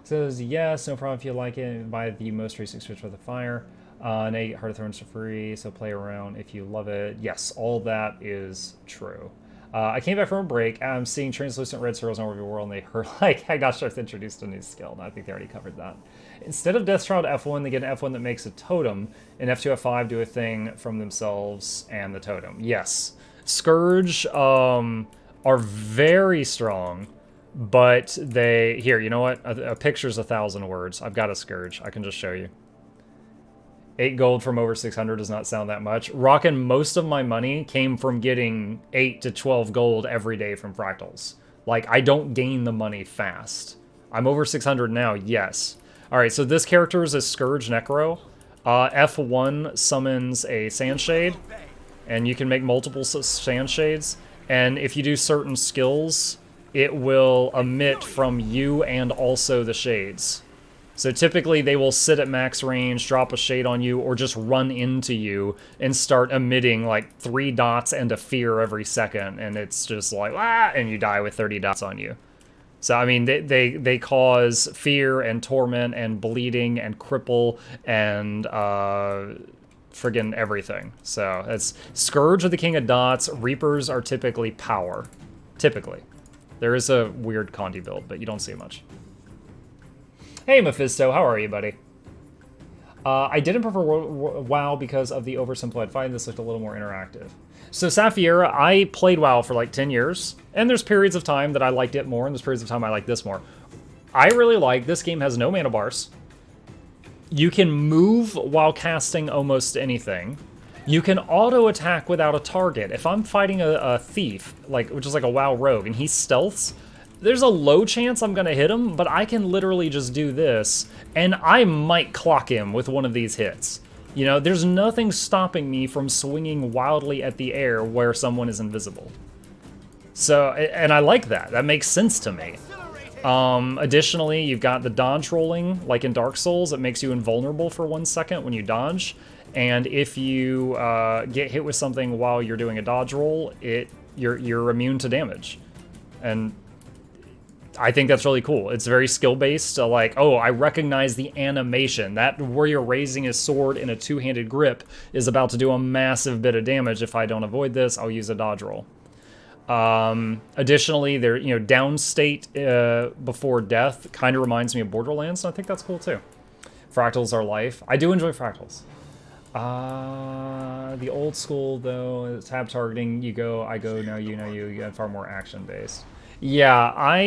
Says, yes, no problem if you like it. Buy the most recent switch with the fire. And 8 Heart of Thorns for free, so play around if you love it. Yes, all that is true. I came back from a break. I'm seeing translucent red circles all over the world, and they hurt like I got introduced to a new skill. And I think they already covered that. Instead of Death Shroud F1, they get an F1 that makes a totem, and F2, F5 do a thing from themselves and the totem. Yes. Scourge are very strong, but they... Here, you know what? A picture's 1,000 words. I've got a Scourge. I can just show you. 8 gold from over 600 does not sound that much. Rockin' most of my money came from getting 8 to 12 gold every day from Fractals. Like, I don't gain the money fast. I'm over 600 now, yes. Alright, so this character is a Scourge Necro. F1 summons a Sandshade, and you can make multiple Sandshades. And if you do certain skills, it will emit from you and also the shades. So typically they will sit at max range, drop a shade on you, or just run into you and start emitting like 3 dots and a fear every second, and it's just like, ah, and you die with 30 dots on you. So, I mean, they cause fear and torment and bleeding and cripple and friggin' everything. So, it's Scourge of the King of Dots. Reapers are typically power. Typically. There is a weird Condi build, but you don't see much. Hey, Mephisto, how are you, buddy? I didn't prefer WoW because of the oversimplified fight. This looked a little more interactive. So, Saphira, I played WoW for like 10 years, and there's periods of time that I liked it more, and there's periods of time I like this more. I really like this game has no mana bars. You can move while casting almost anything. You can auto-attack without a target. If I'm fighting a thief, which is like a WoW rogue, and he stealths, there's a low chance I'm gonna hit him, but I can literally just do this, and I might clock him with one of these hits. You know, there's nothing stopping me from swinging wildly at the air where someone is invisible. So, and I like that. That makes sense to me. Additionally, you've got the dodge rolling, like in Dark Souls. It makes you invulnerable for 1 second when you dodge. And if you get hit with something while you're doing a dodge roll, you're immune to damage. And I think that's really cool. It's very skill-based. Like, oh, I recognize the animation. That warrior raising his sword in a two-handed grip is about to do a massive bit of damage. If I don't avoid this, I'll use a dodge roll. Additionally, there, downstate before death kind of reminds me of Borderlands, and I think that's cool too. Fractals are life. I do enjoy fractals. The old school though, tab targeting, you go, I go, no, you know you get far more action based. Yeah,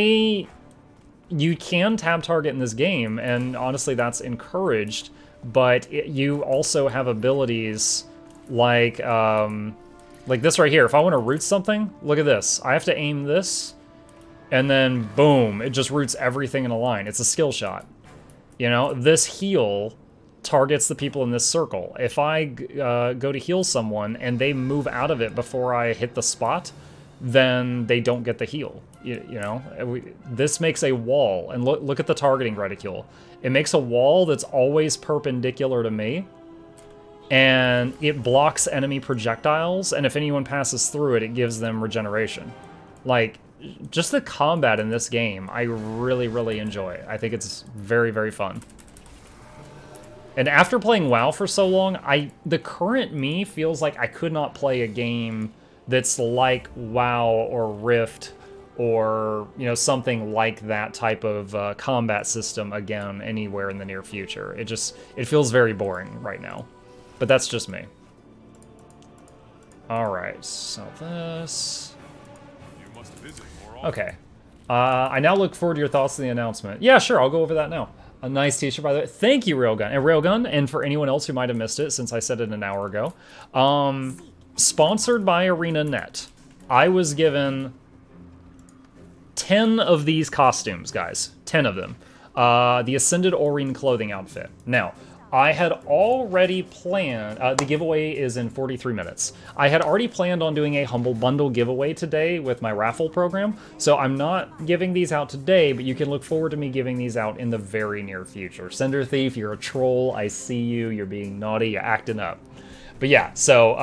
you can tab target in this game, and honestly that's encouraged, but you also have abilities like this right here. If I want to root something, look at this. I have to aim this, and then boom, it just roots everything in a line. It's a skill shot. This heal targets the people in this circle. If I go to heal someone and they move out of it before I hit the spot, then they don't get the heal. This makes a wall, and look at the targeting reticule. It makes a wall that's always perpendicular to me, and it blocks enemy projectiles, and if anyone passes through it, it gives them regeneration. Like, just the combat in this game, I really, really enjoy. I think it's very, very fun. And after playing WoW for so long, the current me feels like I could not play a game that's like WoW or Rift or, something like that type of combat system again anywhere in the near future. It feels very boring right now. But that's just me. Alright, so this... Okay. I now look forward to your thoughts on the announcement. Yeah, sure, I'll go over that now. A nice t-shirt, by the way. Thank you, Railgun. And Railgun, and for anyone else who might have missed it, since I said it an hour ago, sponsored by ArenaNet. I was given 10 of these costumes, guys. 10 of them. The Ascended Aurene clothing outfit. Now, I had already planned, the giveaway is in 43 minutes. I had already planned on doing a Humble Bundle giveaway today with my raffle program, so I'm not giving these out today, but you can look forward to me giving these out in the very near future. Cinder Thief, you're a troll, I see you, you're being naughty, you're acting up. But yeah, so,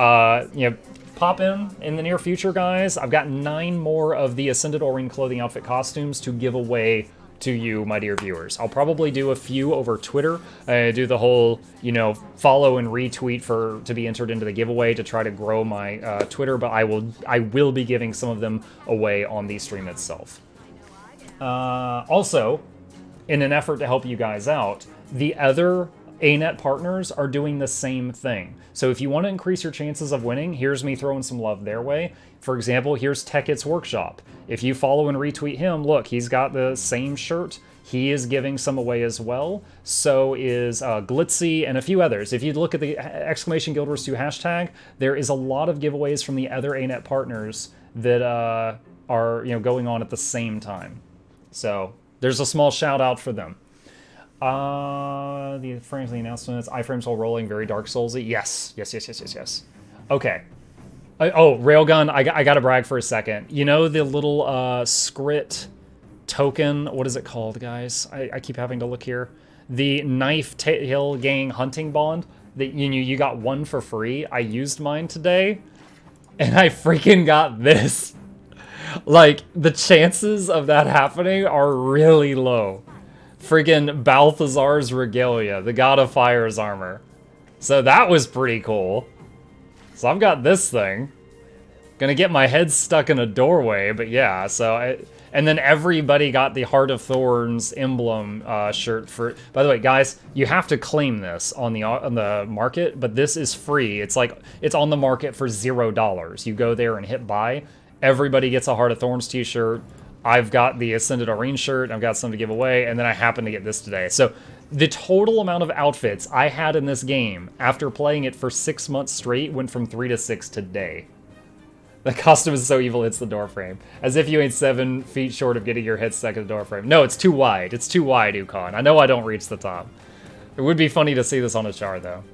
pop in the near future, guys. I've got 9 more of the Ascended Aurene clothing outfit costumes to give away to you, my dear viewers. I'll probably do a few over Twitter. Do the whole, follow and retweet to be entered into the giveaway to try to grow my Twitter, but I will be giving some of them away on the stream itself. Also, in an effort to help you guys out, the other ANET partners are doing the same thing. So if you want to increase your chances of winning, here's me throwing some love their way. For example, here's Tech-It's Workshop. If you follow and retweet him, look, he's got the same shirt. He is giving some away as well. So is Glitzy and a few others. If you look at the !Guild Wars 2 hashtag, there is a lot of giveaways from the other ANET partners that are going on at the same time. So there's a small shout out for them. The frames, the announcements, iframes all rolling, very Dark Soulsy. Yes. Okay. Railgun, I gotta brag for a second. You know the little Scrit token, what is it called, guys? I keep having to look here. The Knife Tail Gang Hunting Bond, that you got 1 for free. I used mine today, and I freaking got this. Like, the chances of that happening are really low. Friggin' Balthazar's Regalia, the God of Fire's armor. So that was pretty cool. So I've got this thing. Gonna get my head stuck in a doorway, but yeah, and then everybody got the Heart of Thorns emblem shirt for... By the way, guys, you have to claim this on the market, but this is free. It's like, it's on the market for $0. You go there and hit buy. Everybody gets a Heart of Thorns t-shirt. I've got the Ascended Aurene shirt, I've got some to give away, and then I happen to get this today. So the total amount of outfits I had in this game after playing it for 6 months straight went from 3 to 6 today. The costume is so evil, it's the doorframe. As if you ain't 7 feet short of getting your head stuck in the doorframe. No, it's too wide. It's too wide, Ukon. I know I don't reach the top. It would be funny to see this on a char, though.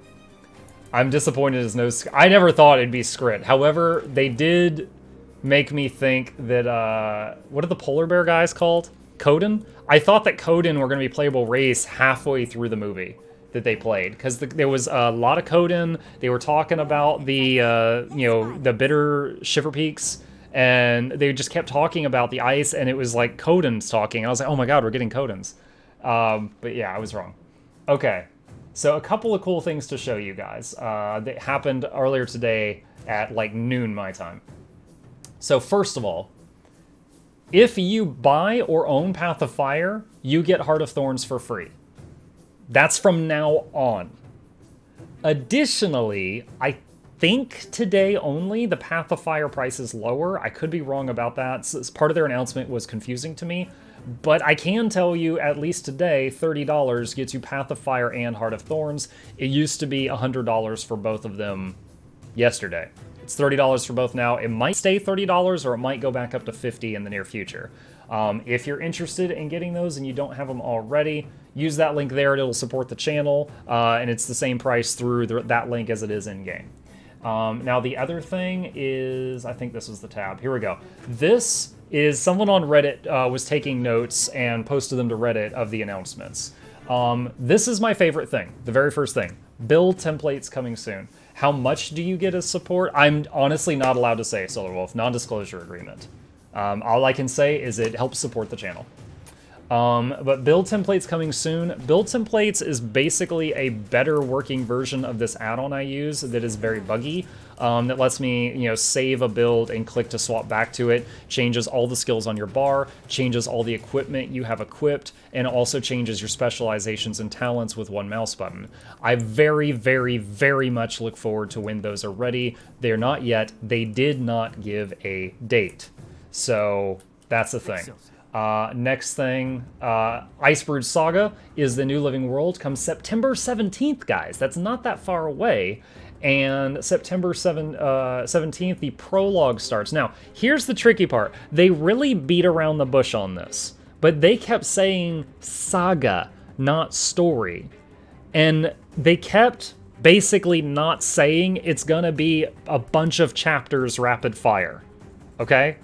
I'm disappointed there's no... I never thought it'd be Scrit. However, they did make me think that, what are the polar bear guys called? Coden? I thought that Coden were going to be playable race halfway through the movie that they played, because there was a lot of Coden. They were talking about the, the bitter Shiver Peaks, and they just kept talking about the ice, and it was like Codens talking. And I was like, oh my god, we're getting Codens. But yeah, I was wrong. Okay, so a couple of cool things to show you guys that happened earlier today at like noon my time. So first of all, if you buy or own Path of Fire, you get Heart of Thorns for free. That's from now on. Additionally, I think today only the Path of Fire price is lower. I could be wrong about that. So part of their announcement was confusing to me. But I can tell you, at least today, $30 gets you Path of Fire and Heart of Thorns. It used to be $100 for both of them yesterday. It's $30 for both now. It might stay $30 or it might go back up to $50 in the near future. If you're interested in getting those and you don't have them already, use that link there. It'll support the channel, and it's the same price through that link as it is in-game. Now, the other thing is, I think this was the tab. Here we go. This is someone on Reddit was taking notes and posted them to Reddit of the announcements. This is my favorite thing, the very first thing. Build templates coming soon. How much do you get as support? I'm honestly not allowed to say, Solar Wolf, non-disclosure agreement. All I can say is it helps support the channel. But build templates coming soon. Build templates is basically a better working version of this add-on I use that is very buggy. That lets me, save a build and click to swap back to it. Changes all the skills on your bar, changes all the equipment you have equipped, and also changes your specializations and talents with one mouse button. I very, very, very much look forward to when those are ready. They're not yet. They did not give a date. So that's the thing. Next thing, Icebrood Saga is the new living world. Comes September 17th, guys. That's not that far away. And September 17th, the prologue starts. Now, here's the tricky part. They really beat around the bush on this, but they kept saying saga, not story. And they kept basically not saying it's gonna be a bunch of chapters rapid fire. Okay?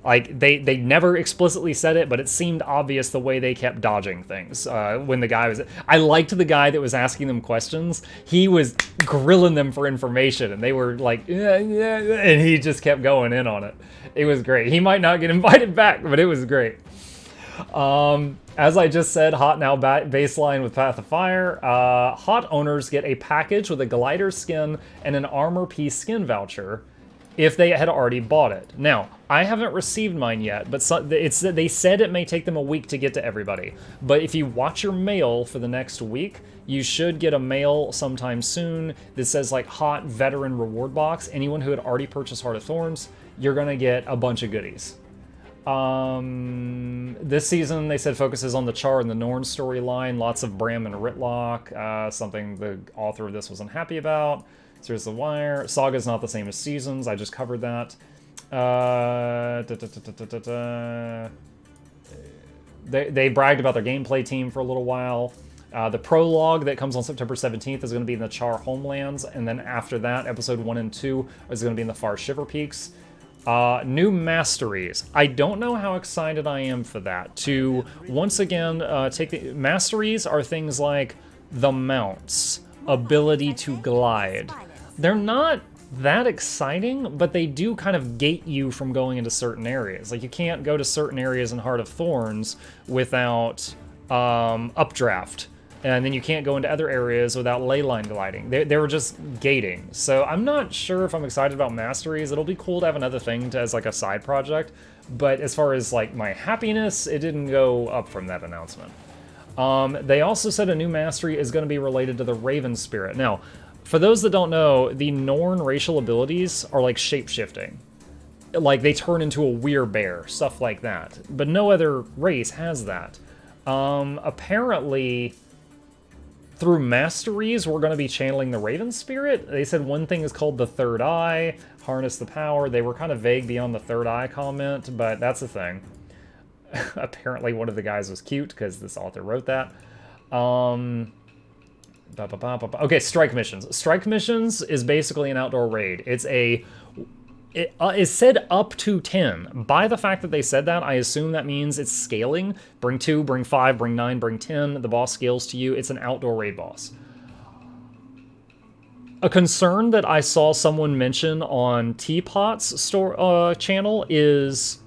Like, they never explicitly said it, but it seemed obvious the way they kept dodging things. When the guy was... I liked the guy that was asking them questions. He was grilling them for information, and they were like, yeah, and he just kept going in on it. It was great. He might not get invited back, but it was great. As I just said, Hot now baseline with Path of Fire. Hot owners get a package with a glider skin and an armor piece skin voucher if they had already bought it. Now, I haven't received mine yet, but they said it may take them a week to get to everybody. But if you watch your mail for the next week, you should get a mail sometime soon that says like Hot Veteran Reward Box. Anyone who had already purchased Heart of Thorns, you're gonna get a bunch of goodies. This season, they said, focuses on the Char and the Norn storyline. Lots of Bram and Rytlock, something the author of this wasn't happy about. So here's the wire. Saga's not the same as Seasons. I just covered that. They bragged about their gameplay team for a little while. The prologue that comes on September 17th is going to be in the Char homelands. And then after that, episode 1 and 2 is going to be in the Far Shiver Peaks. New masteries. I don't know how excited I am for that. To, once again, take the... Masteries are things like the mounts, ability to glide. They're not that exciting, but they do kind of gate you from going into certain areas. Like, you can't go to certain areas in Heart of Thorns without updraft, and then you can't go into other areas without ley line gliding. They were just gating. So I'm not sure if I'm excited about masteries. It'll be cool to have another thing as like a side project, but as far as like my happiness, it didn't go up from that announcement. They also said a new mastery is going to be related to the Raven Spirit. Now, for those that don't know, the Norn racial abilities are like shape-shifting. Like, they turn into a werebear, stuff like that. But no other race has that. Apparently, through masteries, we're going to be channeling the Raven Spirit. They said one thing is called the Third Eye, harness the power. They were kind of vague beyond the Third Eye comment, but that's the thing. Apparently one of the guys was cute, because this author wrote that. Okay, strike missions. Strike missions is basically an outdoor raid. It is said up to 10. By the fact that they said that, I assume that means it's scaling. Bring 2, bring 5, bring 9, bring 10. The boss scales to you. It's an outdoor raid boss. A concern that I saw someone mention on Teapot's channel is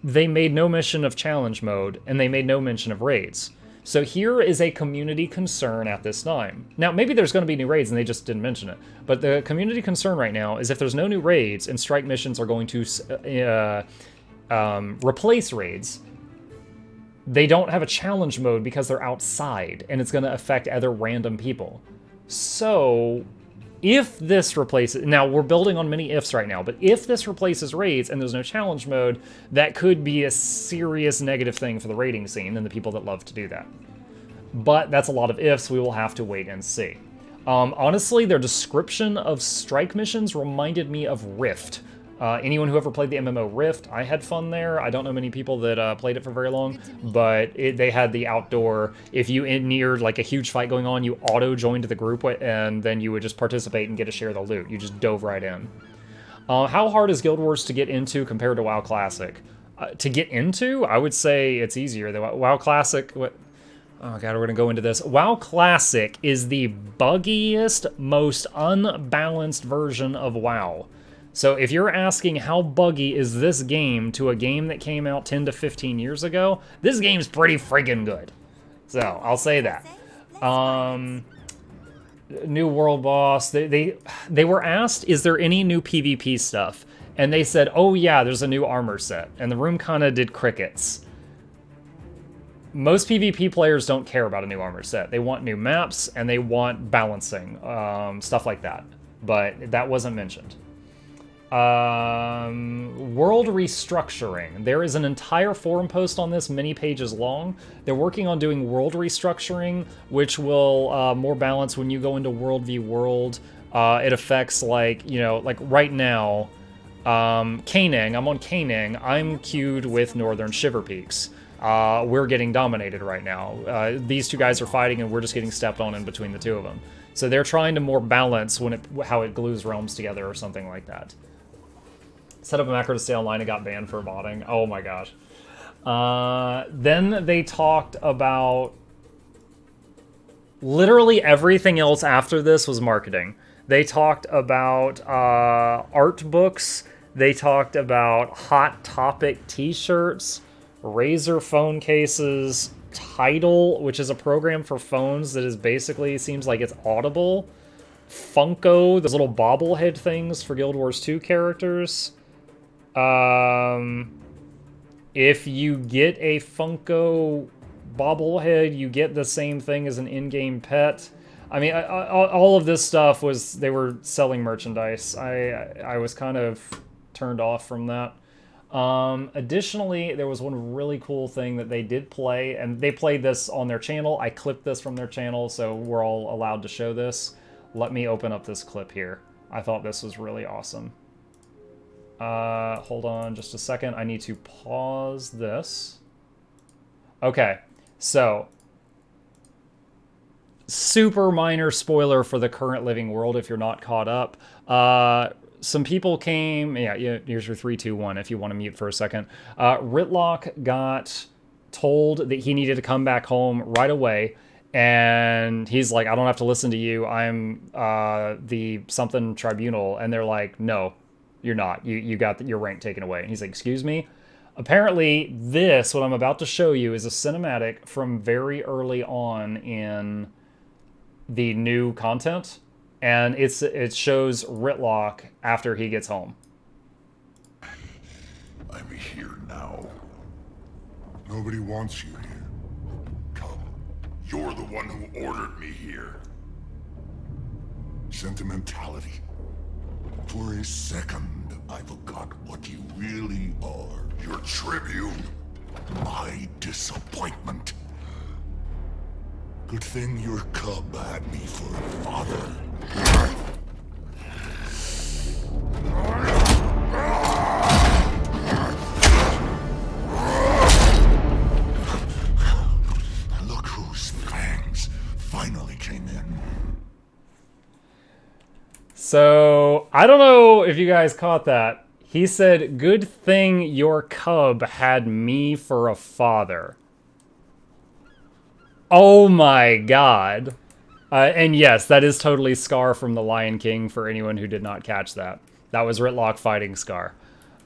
they made no mention of challenge mode, and they made no mention of raids. So here is a community concern at this time. Now, maybe there's going to be new raids and they just didn't mention it. But the community concern right now is if there's no new raids and strike missions are going to replace raids, they don't have a challenge mode because they're outside, and it's going to affect other random people. So if this replaces... Now, we're building on many ifs right now, but if this replaces raids and there's no challenge mode, that could be a serious negative thing for the raiding scene and the people that love to do that. But that's a lot of ifs. We will have to wait and see. Honestly, their description of strike missions reminded me of Rift. Anyone who ever played the MMO Rift, I had fun there. I don't know many people that played it for very long, but they had the outdoor, if you neared like a huge fight going on, you auto-joined the group and then you would just participate and get a share of the loot. You just dove right in. How hard is Guild Wars to get into compared to WoW Classic? To get into, I would say it's easier. The WoW Classic... Oh god, we're gonna go into this. WoW Classic is the buggiest, most unbalanced version of WoW. So if you're asking how buggy is this game to a game that came out 10 to 15 years ago, this game's pretty freaking good. So I'll say that. New world boss. They were asked, is there any new PvP stuff? And they said, oh yeah, there's a new armor set. And the room kind of did crickets. Most PvP players don't care about a new armor set. They want new maps and they want balancing, stuff like that. But that wasn't mentioned. World restructuring. There is an entire forum post on this, many pages long. They're working on doing world restructuring, which will more balance when you go into World v World. It affects, like, you know, like right now, Canang, I'm on Canang, I'm queued with Northern Shiver Peaks. We're getting dominated right now. These two guys are fighting and we're just getting stepped on in between the two of them. So they're trying to more balance how it glues realms together or something like that. Set up a macro to stay online and got banned for botting. Oh my gosh. Then they talked about... Literally everything else after this was marketing. They talked about art books. They talked about Hot Topic t-shirts, Razer phone cases, Tidal, which is a program for phones that is basically, seems like it's Audible, Funko, those little bobblehead things for Guild Wars 2 characters. If you get a Funko bobblehead, you get the same thing as an in-game pet. I mean, all of this stuff was, they were selling merchandise. I was kind of turned off from that. Additionally, there was one really cool thing that they did play, and they played this on their channel. I clipped this from their channel, so we're all allowed to show this. Let me open up this clip here. I thought this was really awesome. Hold on just a second. I need to pause this. Okay, so super minor spoiler for the current living world if you're not caught up. Some people came... Yeah, here's your 3, 2, 1 if you want to mute for a second. Rytlock got told that he needed to come back home right away, and he's like, I don't have to listen to you. I'm the something tribunal. And they're like, no, you're not. You got your rank taken away. And he's like, excuse me? Apparently, this, what I'm about to show you, is a cinematic from very early on in the new content. And it shows Rytlock after he gets home. I'm here now. Nobody wants you here. Come. You're the one who ordered me here. Sentimentality. For a second, I forgot what you really are. Your tribune. My disappointment. Good thing your cub had me for a father. Look whose fangs finally came in. So, I don't know if you guys caught that. He said, good thing your cub had me for a father. Oh my god. And yes, that is totally Scar from The Lion King for anyone who did not catch that. That was Rytlock fighting Scar.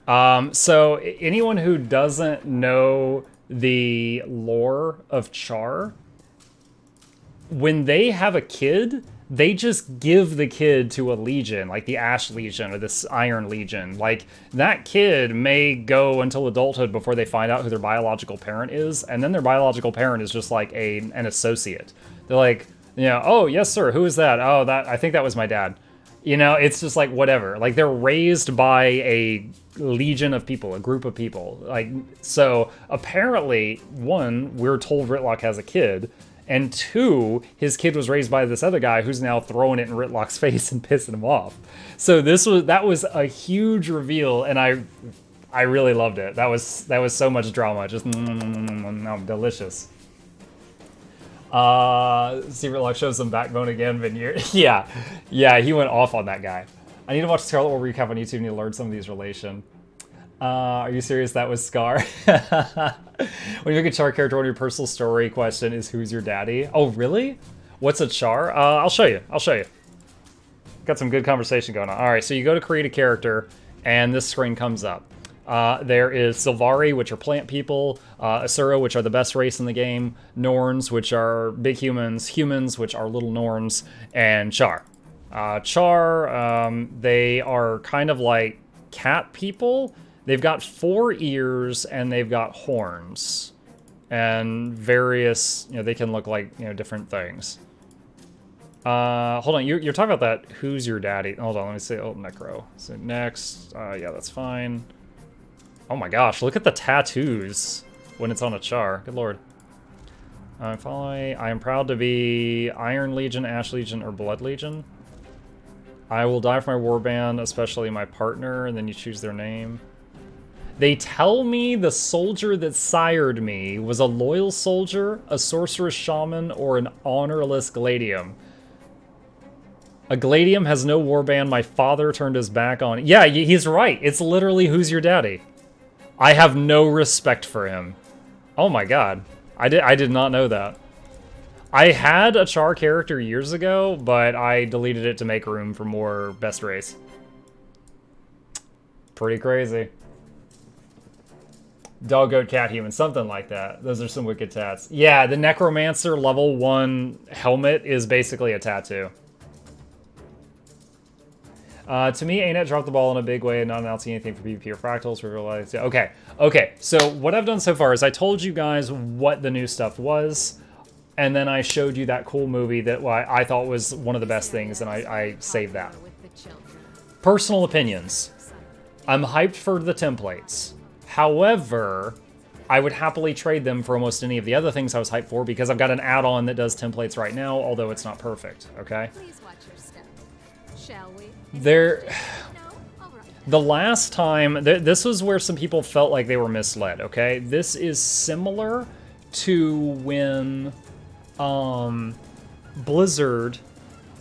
So anyone who doesn't know the lore of Char, when they have a kid, they just give the kid to a legion, like the Ash Legion or this Iron Legion. Like, that kid may go until adulthood before they find out who their biological parent is, and then their biological parent is just like an associate. They're like, you know, oh, yes, sir, who is that? Oh, I think that was my dad. You know, it's just like, whatever. Like, they're raised by a legion of people, a group of people. Like, so, apparently, one, we're told Rytlock has a kid, and two, his kid was raised by this other guy who's now throwing it in Rytlock's face and pissing him off. So that was a huge reveal, and I really loved it. That was so much drama, just delicious. See, Rytlock shows some backbone again, Vineyard. Yeah, he went off on that guy. I need to watch Scarlet War recap on YouTube to learn some of these relation. Are you serious? That was Scar. When you make a Char character, one of your personal story question is, who's your daddy? Oh, really? What's a Char? I'll show you. Got some good conversation going on. All right, so you go to create a character, and this screen comes up. There is Sylvari, which are plant people, Asura, which are the best race in the game, Norns, which are big humans, humans, which are little Norns, and Char. They are kind of like cat people. They've got 4 ears, and they've got horns. And various, you know, they can look like, you know, different things. Hold on, you're talking about that, who's your daddy? Hold on, let me see, oh, Necro. So next, yeah, that's fine. Oh my gosh, look at the tattoos when it's on a Char, good lord. Finally, I am proud to be Iron Legion, Ash Legion, or Blood Legion. I will die for my warband, especially my partner, and then you choose their name. They tell me the soldier that sired me was a loyal soldier, a sorceress shaman, or an honorless gladium. A gladium has no warband. My father turned his back on. Yeah, he's right. It's literally who's your daddy. I have no respect for him. Oh my god. I did not know that. I had a Char character years ago, but I deleted it to make room for more best race. Pretty crazy. Dog, goat, cat, human, something like that. Those are some wicked tats. Yeah, the Necromancer level 1 helmet is basically a tattoo. To me, ANET dropped the ball in a big way and not announcing anything for PvP or Fractals. We realized, okay, so what I've done so far is I told you guys what the new stuff was, and then I showed you that cool movie that I thought was one of the best things, and I saved that. Personal opinions. I'm hyped for the templates. However, I would happily trade them for almost any of the other things I was hyped for because I've got an add-on that does templates right now, although it's not perfect, okay? Please watch your step. Shall we? The last time, this was where some people felt like they were misled, okay? This is similar to when Blizzard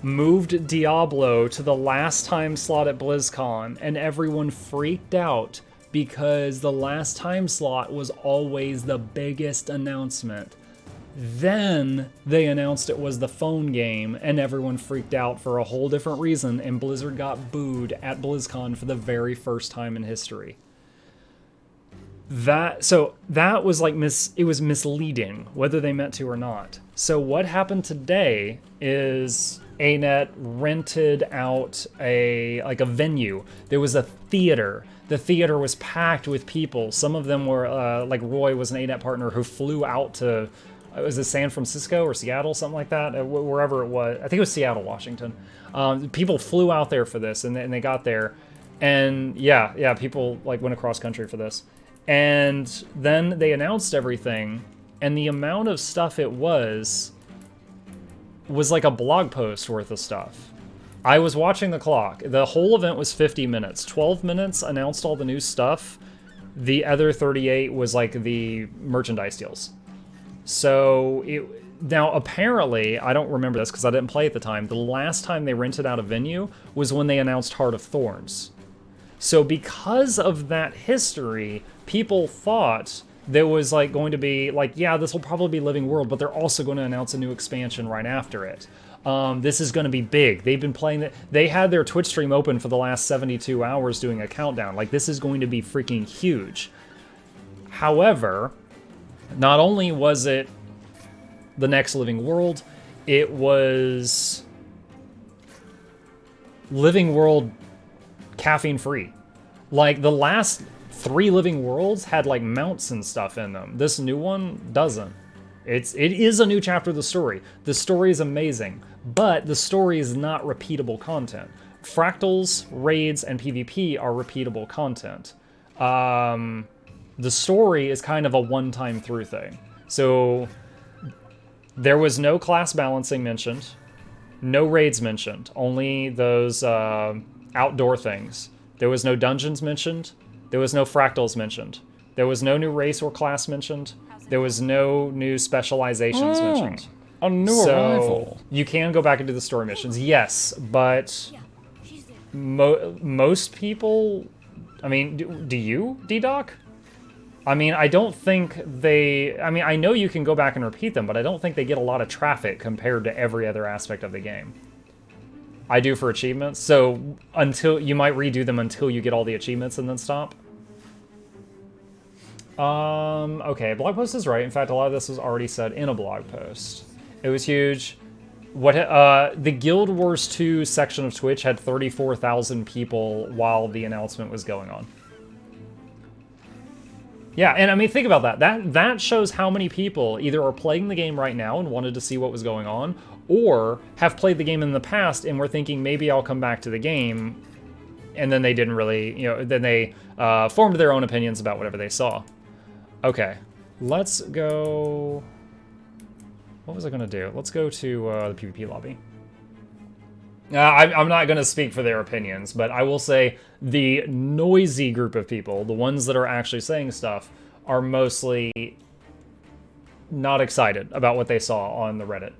moved Diablo to the last time slot at BlizzCon, and everyone freaked out because the last time slot was always the biggest announcement. Then they announced it was the phone game, and everyone freaked out for a whole different reason, and Blizzard got booed at BlizzCon for the very first time in history. That was like it was misleading, whether they meant to or not. So what happened today is ANET rented out a venue. There was a theater. The theater was packed with people. Some of them were, like Roy was an ANET partner who flew out to, was it San Francisco or Seattle, something like that? Wherever it was. I think it was Seattle, Washington. People flew out there for this, and they got there. And yeah, people like went across country for this. And then they announced everything, and the amount of stuff it was like a blog post worth of stuff. I was watching the clock. The whole event was 50 minutes. 12 minutes announced all the new stuff. The other 38 was like the merchandise deals. So now apparently, I don't remember this because I didn't play at the time, the last time they rented out a venue was when they announced Heart of Thorns. So because of that history, people thought there was like going to be like, yeah, this will probably be Living World, but they're also going to announce a new expansion right after it. This is going to be big. They've been playing it. They had their Twitch stream open for the last 72 hours doing a countdown. Like, this is going to be freaking huge. However, not only was it the next Living World, it was Living World caffeine free. Like, the last 3 Living Worlds had like mounts and stuff in them. This new one doesn't. It is a new chapter of the story. The story is amazing, but the story is not repeatable content. Fractals, raids, and PvP are repeatable content. The story is kind of a one-time through thing. So there was no class balancing mentioned, no raids mentioned, only those outdoor things. There was no dungeons mentioned. There was no fractals mentioned. There was no new race or class mentioned. There was no new specializations mentioned. A new arrival. You can go back and do the story missions, yes, but most people, I mean, do you, D-Doc? I mean, I don't think they, I mean, I know you can go back and repeat them, but I don't think they get a lot of traffic compared to every other aspect of the game. I do for achievements, so until, you might redo them until you get all the achievements and then stop. Okay, blog post is right. In fact, a lot of this was already said in a blog post. It was huge. What the Guild Wars 2 section of Twitch had 34,000 people while the announcement was going on. Yeah, and I mean, think about that. That shows how many people either are playing the game right now and wanted to see what was going on, or have played the game in the past and were thinking, maybe I'll come back to the game, and then they didn't really, you know, then they formed their own opinions about whatever they saw. Okay, let's go... What was I going to do? Let's go to the PvP lobby. I'm not going to speak for their opinions, but I will say the noisy group of people, the ones that are actually saying stuff, are mostly not excited about what they saw on the Reddit.